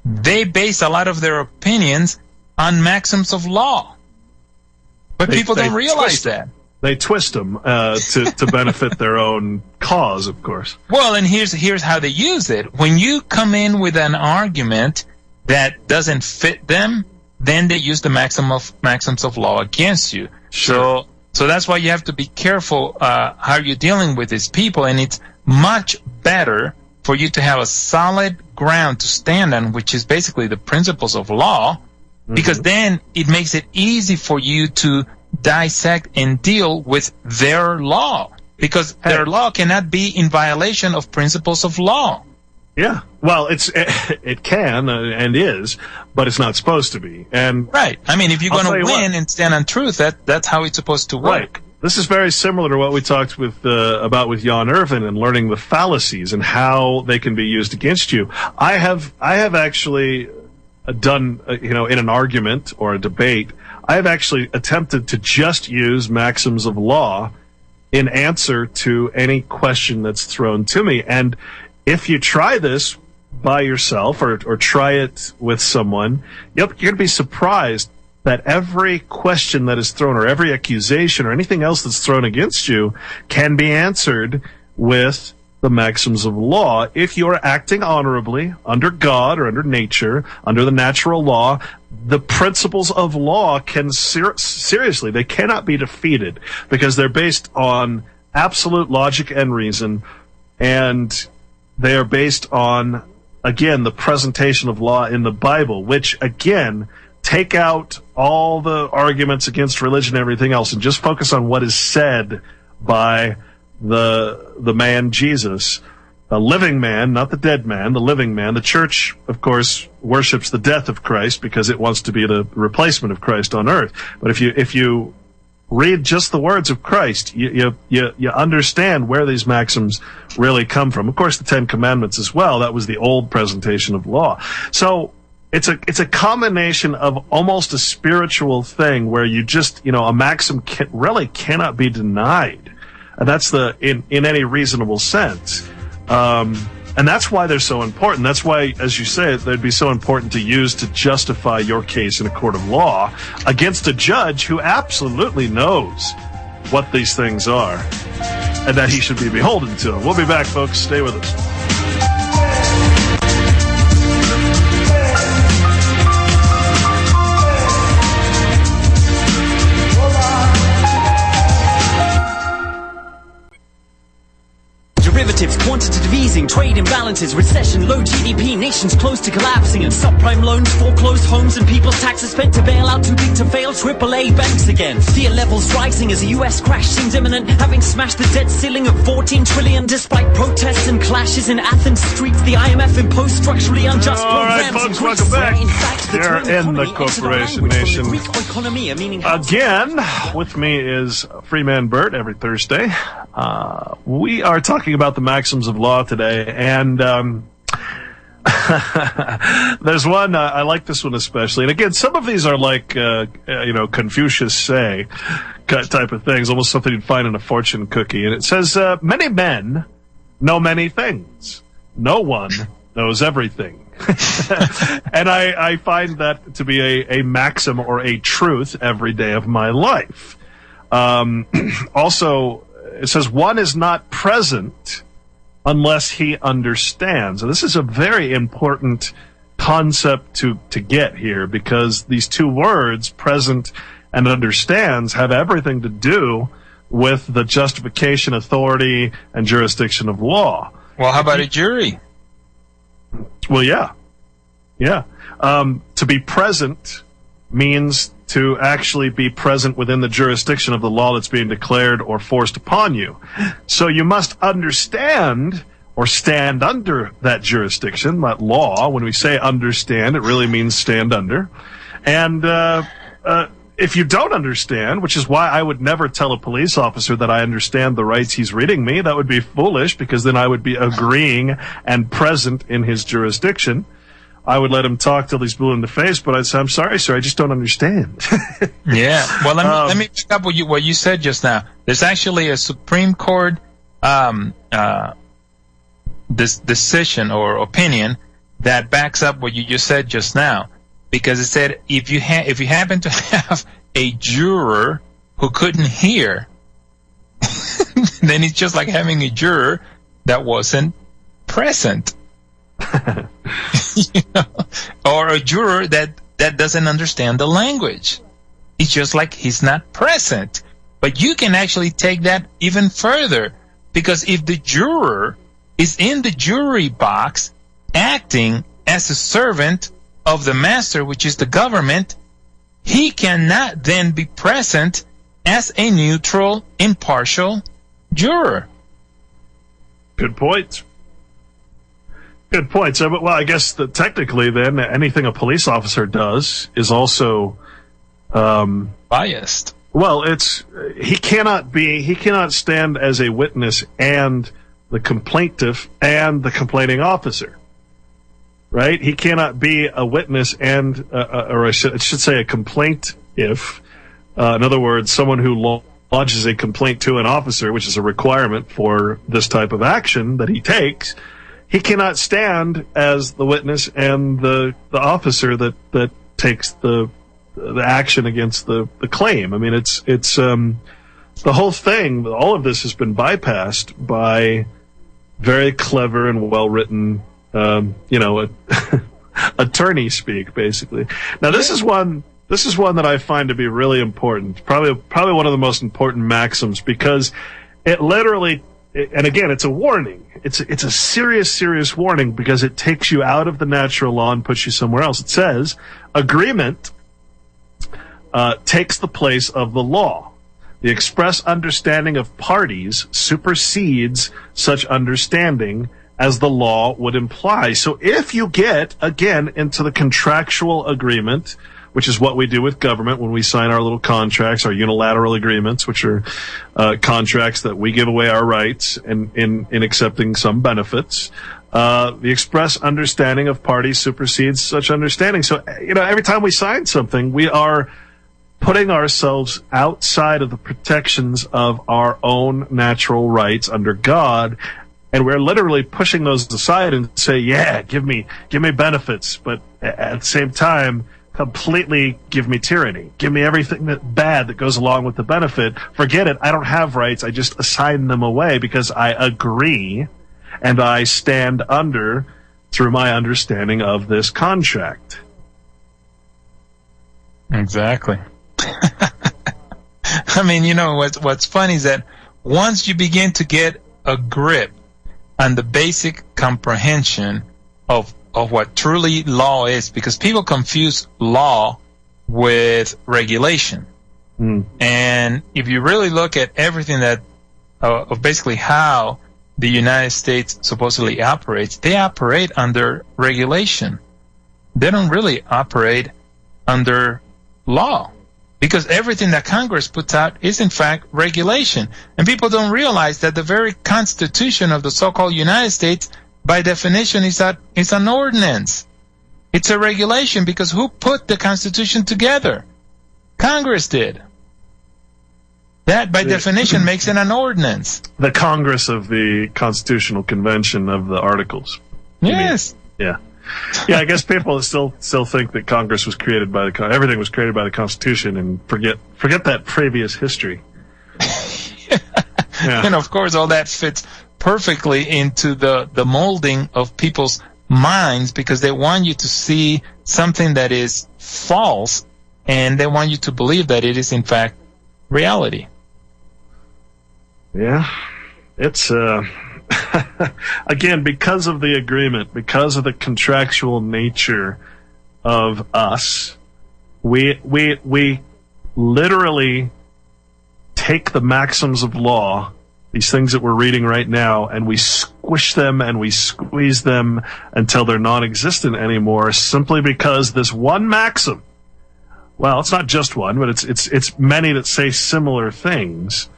They base a lot of their opinions on maxims of law, but people don't realize that. They twist them to benefit their own cause, of course. Well, and here's how they use it. When you come in with an argument that doesn't fit them, then they use the maxims of law against you. Sure. So that's why you have to be careful how you're dealing with these people, and it's much better for you to have a solid ground to stand on, which is basically the principles of law, because then it makes it easy for you to dissect and deal with their law, because their law cannot be in violation of principles of law. Yeah, well, it can and is, but it's not supposed to be. And right. I mean, if you're going to win and stand on truth, that's how it's supposed to work. Right. This is very similar to what we talked about with Jan Irvin and learning the fallacies and how they can be used against you. I have actually done, in an argument or a debate, I have actually attempted to just use maxims of law in answer to any question that's thrown to me. And if you try this by yourself or try it with someone, you're going to be surprised that every question that is thrown or every accusation or anything else that's thrown against you can be answered with the maxims of law if you are acting honorably under God or under nature, under the natural law. The principles of law can seriously, they cannot be defeated because they're based on absolute logic and reason, and they are based on, again, the presentation of law in the Bible, which, again, take out all the arguments against religion and everything else and just focus on what is said by the man Jesus, the living man, not the dead man, the living man. The church, of course, worships the death of Christ because it wants to be the replacement of Christ on earth. But if you read just the words of Christ, you understand where these maxims really come from. Of course, the Ten Commandments as well. That was the old presentation of law. So it's a combination of almost a spiritual thing where you just, a maxim really cannot be denied. And that's in any reasonable sense. And that's why they're so important. That's why, as you say, they'd be so important to use to justify your case in a court of law against a judge who absolutely knows what these things are and that he should be beholden to them. We'll be back, folks. Stay with us. Derivatives, quantitative easing, trade imbalances, recession, low GDP, nations close to collapsing, and subprime loans, foreclosed homes, and people's taxes spent to bail out too big to fail AAA banks again. Fear levels rising as the US crash seems imminent, having smashed the debt ceiling of 14 trillion. Despite protests and clashes in Athens streets, the IMF imposed structurally unjust programs. All right, folks, welcome back. You're in the Corporation Nation. Again, with me is Freeman Burt every Thursday. We are talking about the maxims of law today, and there's one, I like this one especially, and again, some of these are like, Confucius say type of things, almost something you'd find in a fortune cookie, and it says, many men know many things. No one knows everything. And I find that to be a maxim or a truth every day of my life. Also, it says one is not present unless he understands. And this is a very important concept to get here, because these two words, present and understands, have everything to do with the justification, authority, and jurisdiction of law. Well, how about a jury? Well, yeah. Yeah. To be present means to actually be present within the jurisdiction of the law that's being declared or forced upon you. So you must understand or stand under that jurisdiction, that law. When we say understand, it really means stand under. And if you don't understand, which is why I would never tell a police officer that I understand the rights he's reading me, that would be foolish, because then I would be agreeing and present in his jurisdiction. I would let him talk till he's blue in the face, but I'd say, I'm sorry, sir, I just don't understand. Yeah. Well, let me pick up what you said just now. There's actually a Supreme Court this decision or opinion that backs up what you just said just now, because it said if you happen to have a juror who couldn't hear, then it's just like having a juror that wasn't present. Or a juror that doesn't understand the language. It's just like he's not present. But you can actually take that even further, because if the juror is in the jury box acting as a servant of the master, which is the government, he cannot then be present as a neutral, impartial juror. Good point. Good point. So, well, I guess that technically, then, anything a police officer does is also biased. Well, he cannot stand as a witness and the complaintiff and the complaining officer, right? He cannot be a witness and, or I should say, a complaintiff. In other words, someone who lodges a complaint to an officer, which is a requirement for this type of action that he takes. He cannot stand as the witness and the officer that takes the the action against the claim. I mean, it's the whole thing. All of this has been bypassed by very clever and well-written, attorney speak, basically. Now, this is one that I find to be really important. Probably one of the most important maxims, because it literally, and again, it's a warning. It's a serious warning, because it takes you out of the natural law and puts you somewhere else. It says agreement takes the place of the law. The express understanding of parties supersedes such understanding as the law would imply. So if you get, again, into the contractual agreement, which is what we do with government when we sign our little contracts, our unilateral agreements, which are contracts that we give away our rights in accepting some benefits. The express understanding of parties supersedes such understanding. So, every time we sign something, we are putting ourselves outside of the protections of our own natural rights under God, and we're literally pushing those aside and say, yeah, give me benefits, but at the same time, completely give me tyranny. Give me everything bad that goes along with the benefit. Forget it. I don't have rights. I just assign them away because I agree and I stand under through my understanding of this contract. Exactly. I mean, what's funny is that once you begin to get a grip on the basic comprehension of what truly law is, because people confuse law with regulation. And if you really look at everything that of basically how the United States supposedly operates, they operate under regulation. They don't really operate under law, because everything that Congress puts out is in fact regulation. And people don't realize that the very Constitution of the so-called United States, by definition, is an ordinance. It's a regulation, because who put the Constitution together? Congress did. That, by definition, makes it an ordinance. The Congress of the Constitutional Convention of the Articles. Yes. Yeah. Yeah, I guess people still think that Congress was created by everything was created by the Constitution, and forget that previous history. Yeah. And of course, all that fits perfectly into the molding of people's minds, because they want you to see something that is false, and they want you to believe that it is in fact reality. Yeah, it's again, because of the agreement, because of the contractual nature of us, we literally take the maxims of law, these things that we're reading right now, and we squish them and we squeeze them until they're non-existent anymore, simply because this one maxim, well, it's not just one, but it's many that say similar things.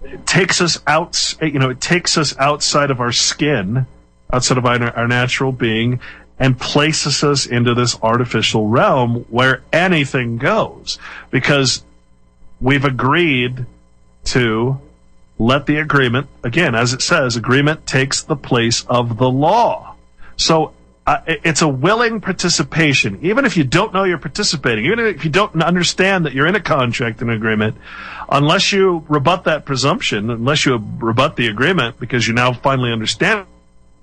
It takes us out, it takes us outside of our skin, outside of our natural being, and places us into this artificial realm where anything goes, because we've agreed to let the agreement, again, as it says, agreement takes the place of the law. So it's a willing participation. Even if you don't know you're participating, even if you don't understand that you're in a contract and agreement, unless you rebut that presumption, unless you rebut the agreement because you now finally understand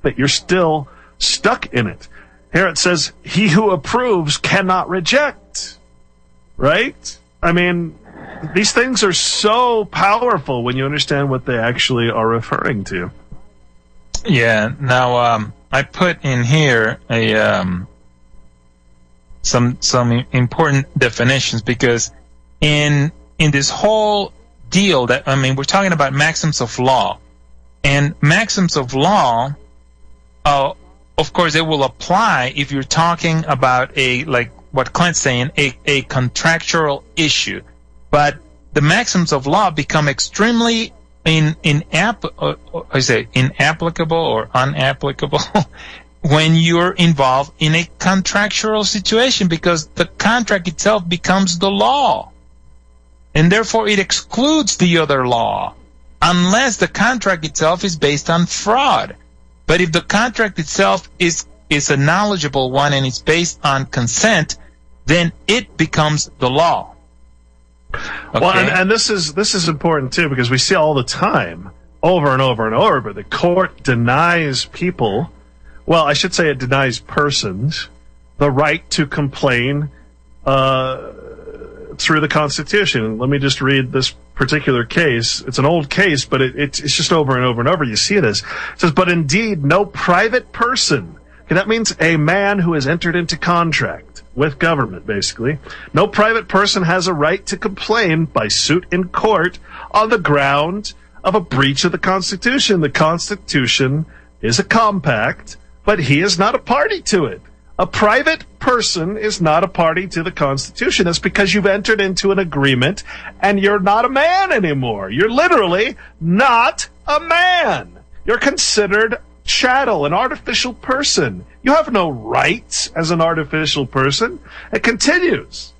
that, you're still stuck in it. Here it says, he who approves cannot reject. Right? I mean, these things are so powerful when you understand what they actually are referring to. Yeah. Now, I put in here some important definitions, because in this whole deal we're talking about maxims of law, and maxims of law, of course, they will apply if you're talking about like what Clint's saying, a contractual issue. But the maxims of law become extremely inapplicable or unapplicable when you're involved in a contractual situation, because the contract itself becomes the law, and therefore it excludes the other law, unless the contract itself is based on fraud. But if the contract itself is is a knowledgeable one and it's based on consent, then it becomes the law. Okay? Well, and this is important too, because we see all the time, over and over and over, but the court denies people, well, I should say it denies persons, the right to complain through the Constitution. Let me just read this particular case. It's an old case, but it's just over and over and over. You see this. It says, but indeed, no private person. Okay, that means a man who has entered into contract with government, basically. No private person has a right to complain by suit in court on the ground of a breach of the Constitution. The Constitution is a compact, but he is not a party to it. A private person is not a party to the Constitution. That's because you've entered into an agreement and you're not a man anymore. You're literally not a man. You're considered chattel, an artificial person. You have no rights as an artificial person. It continues.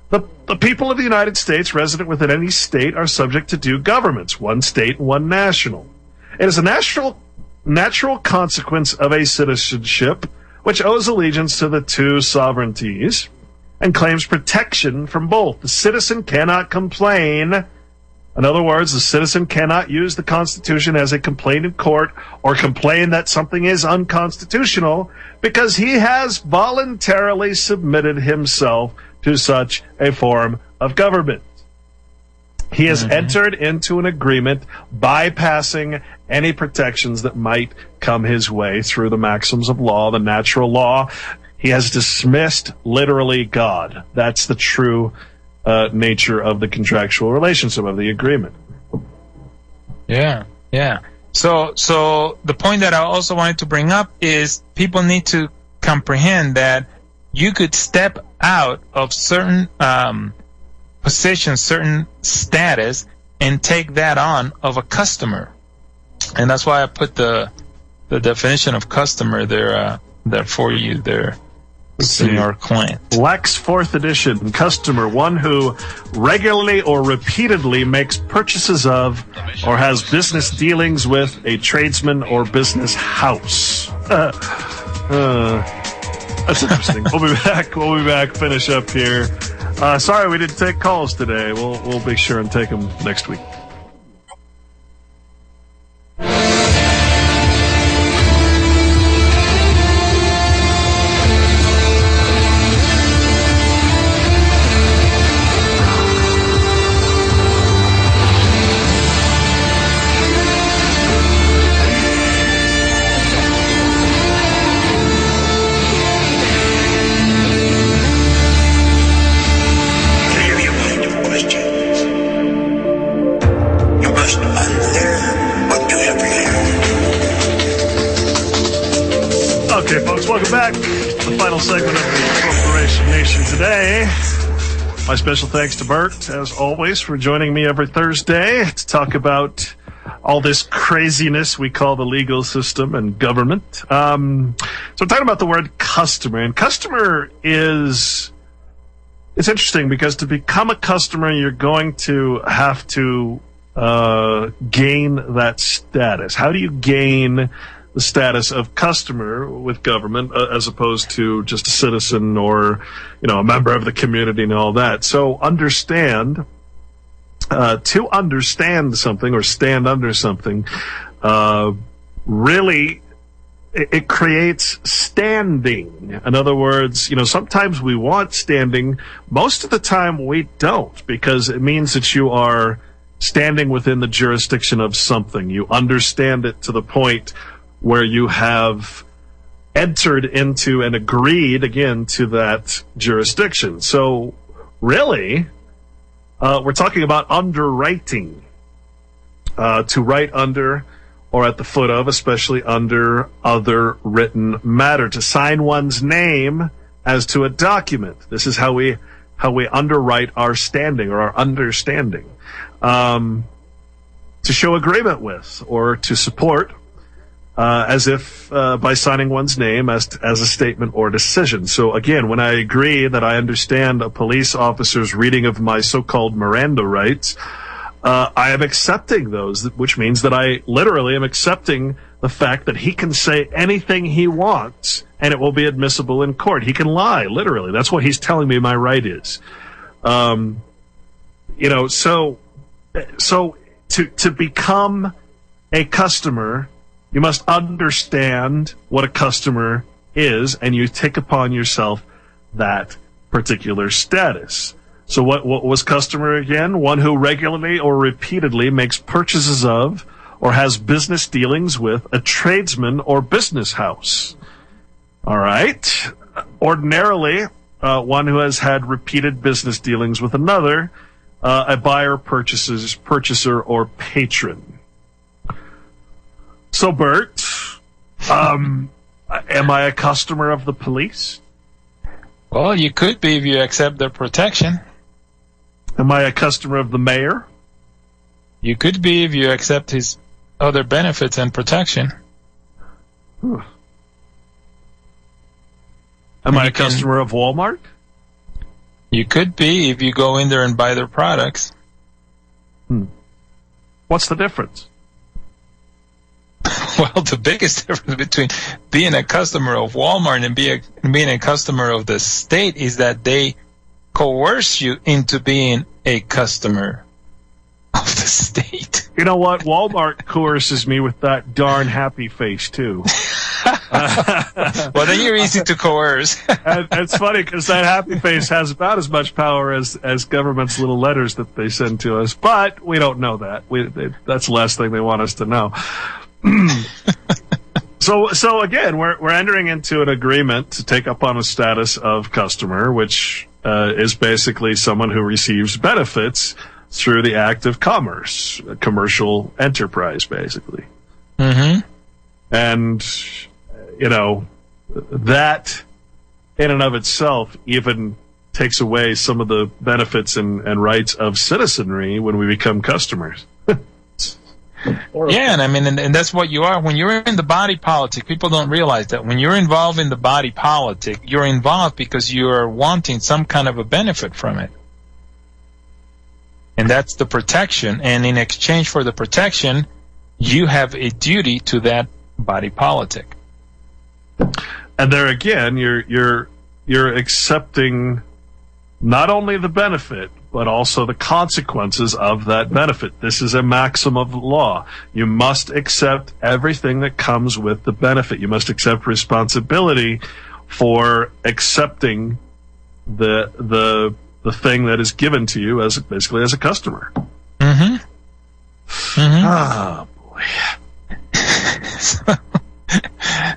The people of the United States resident within any state are subject to two governments, one state and one national. It is a natural consequence of a citizenship which owes allegiance to the two sovereignties and claims protection from both. The citizen cannot complain. In other words, the citizen cannot use the Constitution as a complaint in court or complain that something is unconstitutional because he has voluntarily submitted himself to such a form of government. He has entered into an agreement bypassing any protections that might come his way through the maxims of law, the natural law. He has dismissed literally God. That's the true nature of the contractual relationship, of the agreement. Yeah. So the point that I also wanted to bring up is people need to comprehend that you could step out of certain position, certain status, and take that on of a customer. And that's why I put the definition of customer there for you there, Senor Clint. Lex 4th edition, customer, one who regularly or repeatedly makes purchases of or has business dealings with a tradesman or business house. That's interesting. We'll be back, finish up here. Sorry we didn't take calls today. We'll be sure and take them next week. Okay, folks, welcome back. The final segment of the Corporation Nation today. My special thanks to Burt, as always, for joining me every Thursday to talk about all this craziness we call the legal system and government. So I'm talking about the word customer. And customer is... It's interesting because to become a customer, you're going to have to gain that status. How do you gain the status of customer with government as opposed to just a citizen or, a member of the community and all that? So understand, to understand something or stand under something, really, it creates standing. In other words, sometimes we want standing. Most of the time we don't, because it means that you are standing within the jurisdiction of something. You understand it to the point where you have entered into and agreed, again, to that jurisdiction. So, really, we're talking about underwriting. To write under or at the foot of, especially under other written matter. To sign one's name as to a document. This is how we underwrite our standing or our understanding. To show agreement with or to support, as if by signing one's name as a statement or decision. So again, when I agree that I understand a police officer's reading of my so-called Miranda rights, I am accepting those, which means that I literally am accepting the fact that he can say anything he wants and it will be admissible in court. He can lie, literally. That's what he's telling me my right is. So to become a customer, you must understand what a customer is, and you take upon yourself that particular status. So what was customer again? One who regularly or repeatedly makes purchases of or has business dealings with a tradesman or business house. All right. Ordinarily, one who has had repeated business dealings with another, a buyer, purchaser, or patron. So, Burt, am I a customer of the police? Well, you could be if you accept their protection. Am I a customer of the mayor? You could be if you accept his other benefits and protection. Am I a customer of Walmart? You could be if you go in there and buy their products. What's the difference? Well, the biggest difference between being a customer of Walmart and being a customer of the state is that they coerce you into being a customer of the state. You know what? Walmart coerces me with that darn happy face, too. Well, then you're easy to coerce. And it's funny because that happy face has about as much power as government's little letters that they send to us, but we don't know that. That's the last thing they want us to know. So again, we're entering into an agreement to take up on a status of customer, which is basically someone who receives benefits through the act of commerce, a commercial enterprise, basically. Mm-hmm. And, that in and of itself even takes away some of the benefits and rights of citizenry when we become customers. Yeah, and I mean, and that's what you are. When you're in the body politic, people don't realize that when you're involved in the body politic, you're involved because you're wanting some kind of a benefit from it. And that's the protection. And in exchange for the protection, you have a duty to that body politic. And there again, you're accepting not only the benefit, but also the consequences of that benefit. This is a maxim of law. You must accept everything that comes with the benefit. You must accept responsibility for accepting the thing that is given to you as basically as a customer. Mm-hmm. Mm-hmm. Oh boy.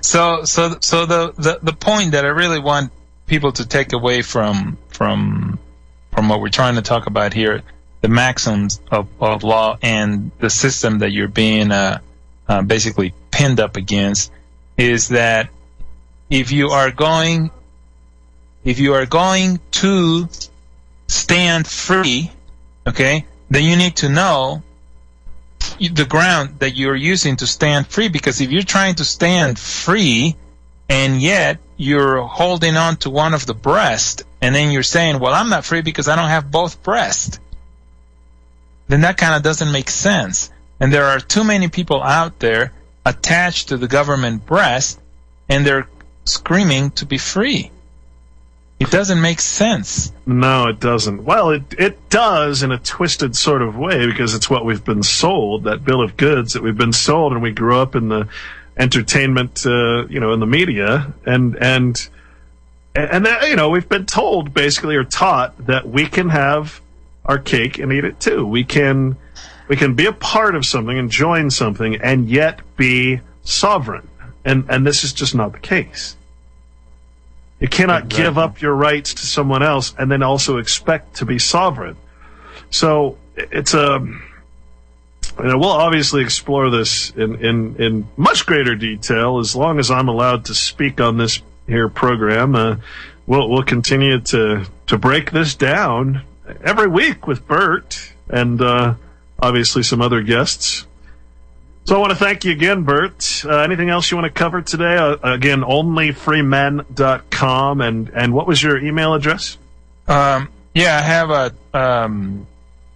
So the point that I really want people to take away from what we're trying to talk about here, the maxims of law and the system that you're being basically pinned up against, is that if you are going to stand free, okay, then you need to know the ground that you're using to stand free, because if you're trying to stand free and yet you're holding on to one of the breasts, and then you're saying, well, I'm not free because I don't have both breasts, then that kind of doesn't make sense. And there are too many people out there attached to the government breast, and they're screaming to be free. It doesn't make sense. No, it doesn't. Well, it does in a twisted sort of way, because it's what we've been sold, that bill of goods that we've been sold, and we grew up in the entertainment, in the media, and that, we've been told basically, or taught, that we can have our cake and eat it too. We can be a part of something and join something and yet be sovereign. And this is just not the case. You cannot give up your rights to someone else and then also expect to be sovereign. So it's we'll obviously explore this in much greater detail as long as I'm allowed to speak on this here program. We'll continue to break this down every week with Burt and obviously some other guests. So I want to thank you again, Burt. Anything else you want to cover today? Again, onlyfreemen.com. And what was your email address? I have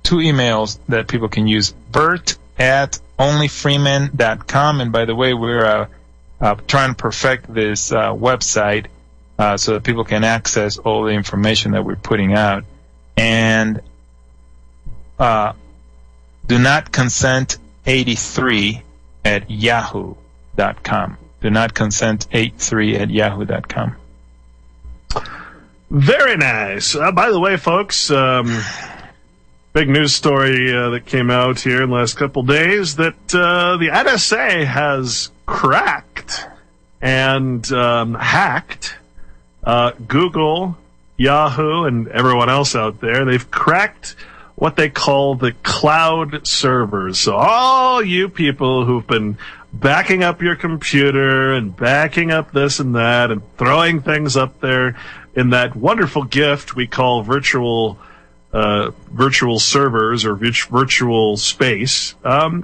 two emails that people can use. Burt at onlyfreeman.com. And by the way, we're trying to perfect this website so that people can access all the information that we're putting out. And do not consent 83 at yahoo.com. Do not consent 83 at yahoo.com. Very nice. By the way, folks, big news story that came out here in the last couple days that the NSA has cracked and hacked Google, Yahoo, and everyone else out there. They've cracked what they call the cloud servers. So all you people who've been backing up your computer and backing up this and that and throwing things up there in that wonderful gift we call virtual servers or virtual space,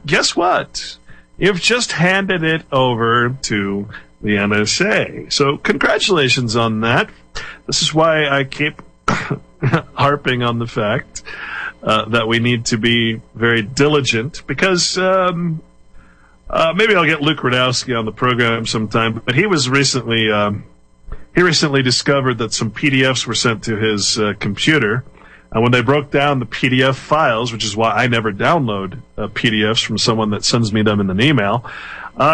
guess what? You've just handed it over to the NSA. So congratulations on that. This is why I keep harping on the fact that we need to be very diligent, because maybe I'll get Luke Radowski on the program sometime, but he was recently discovered that some PDFs were sent to his computer, and when they broke down the PDF files, which is why I never download PDFs from someone that sends me them in an email,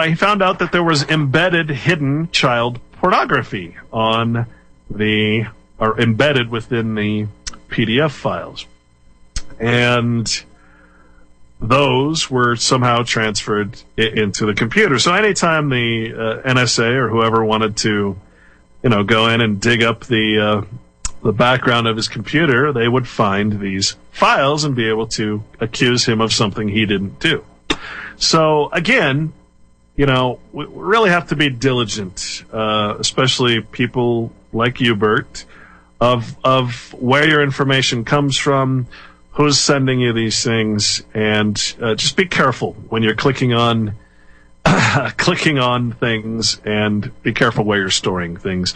he found out that there was embedded hidden child pornography embedded within the PDF files. And those were somehow transferred into the computer. So anytime the NSA or whoever wanted to, go in and dig up the background of his computer, they would find these files and be able to accuse him of something he didn't do. So again, we really have to be diligent, especially people like you, Burt, of where your information comes from, who's sending you these things, and just be careful when you're clicking on things, and be careful where you're storing things.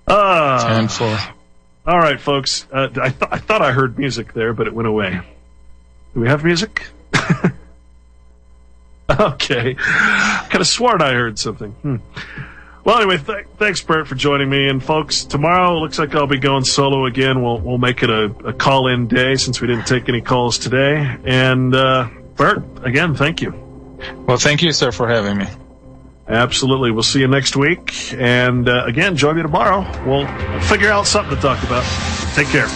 10-4. All right, folks. I thought I heard music there, but it went away. Do we have music? Okay. Could have sworn I heard something. Well, anyway, thanks, Burt, for joining me. And, folks, tomorrow it looks like I'll be going solo again. We'll make it a call-in day since we didn't take any calls today. And, Burt, again, thank you. Well, thank you, sir, for having me. Absolutely. We'll see you next week. And, again, join me tomorrow. We'll figure out something to talk about. Take care.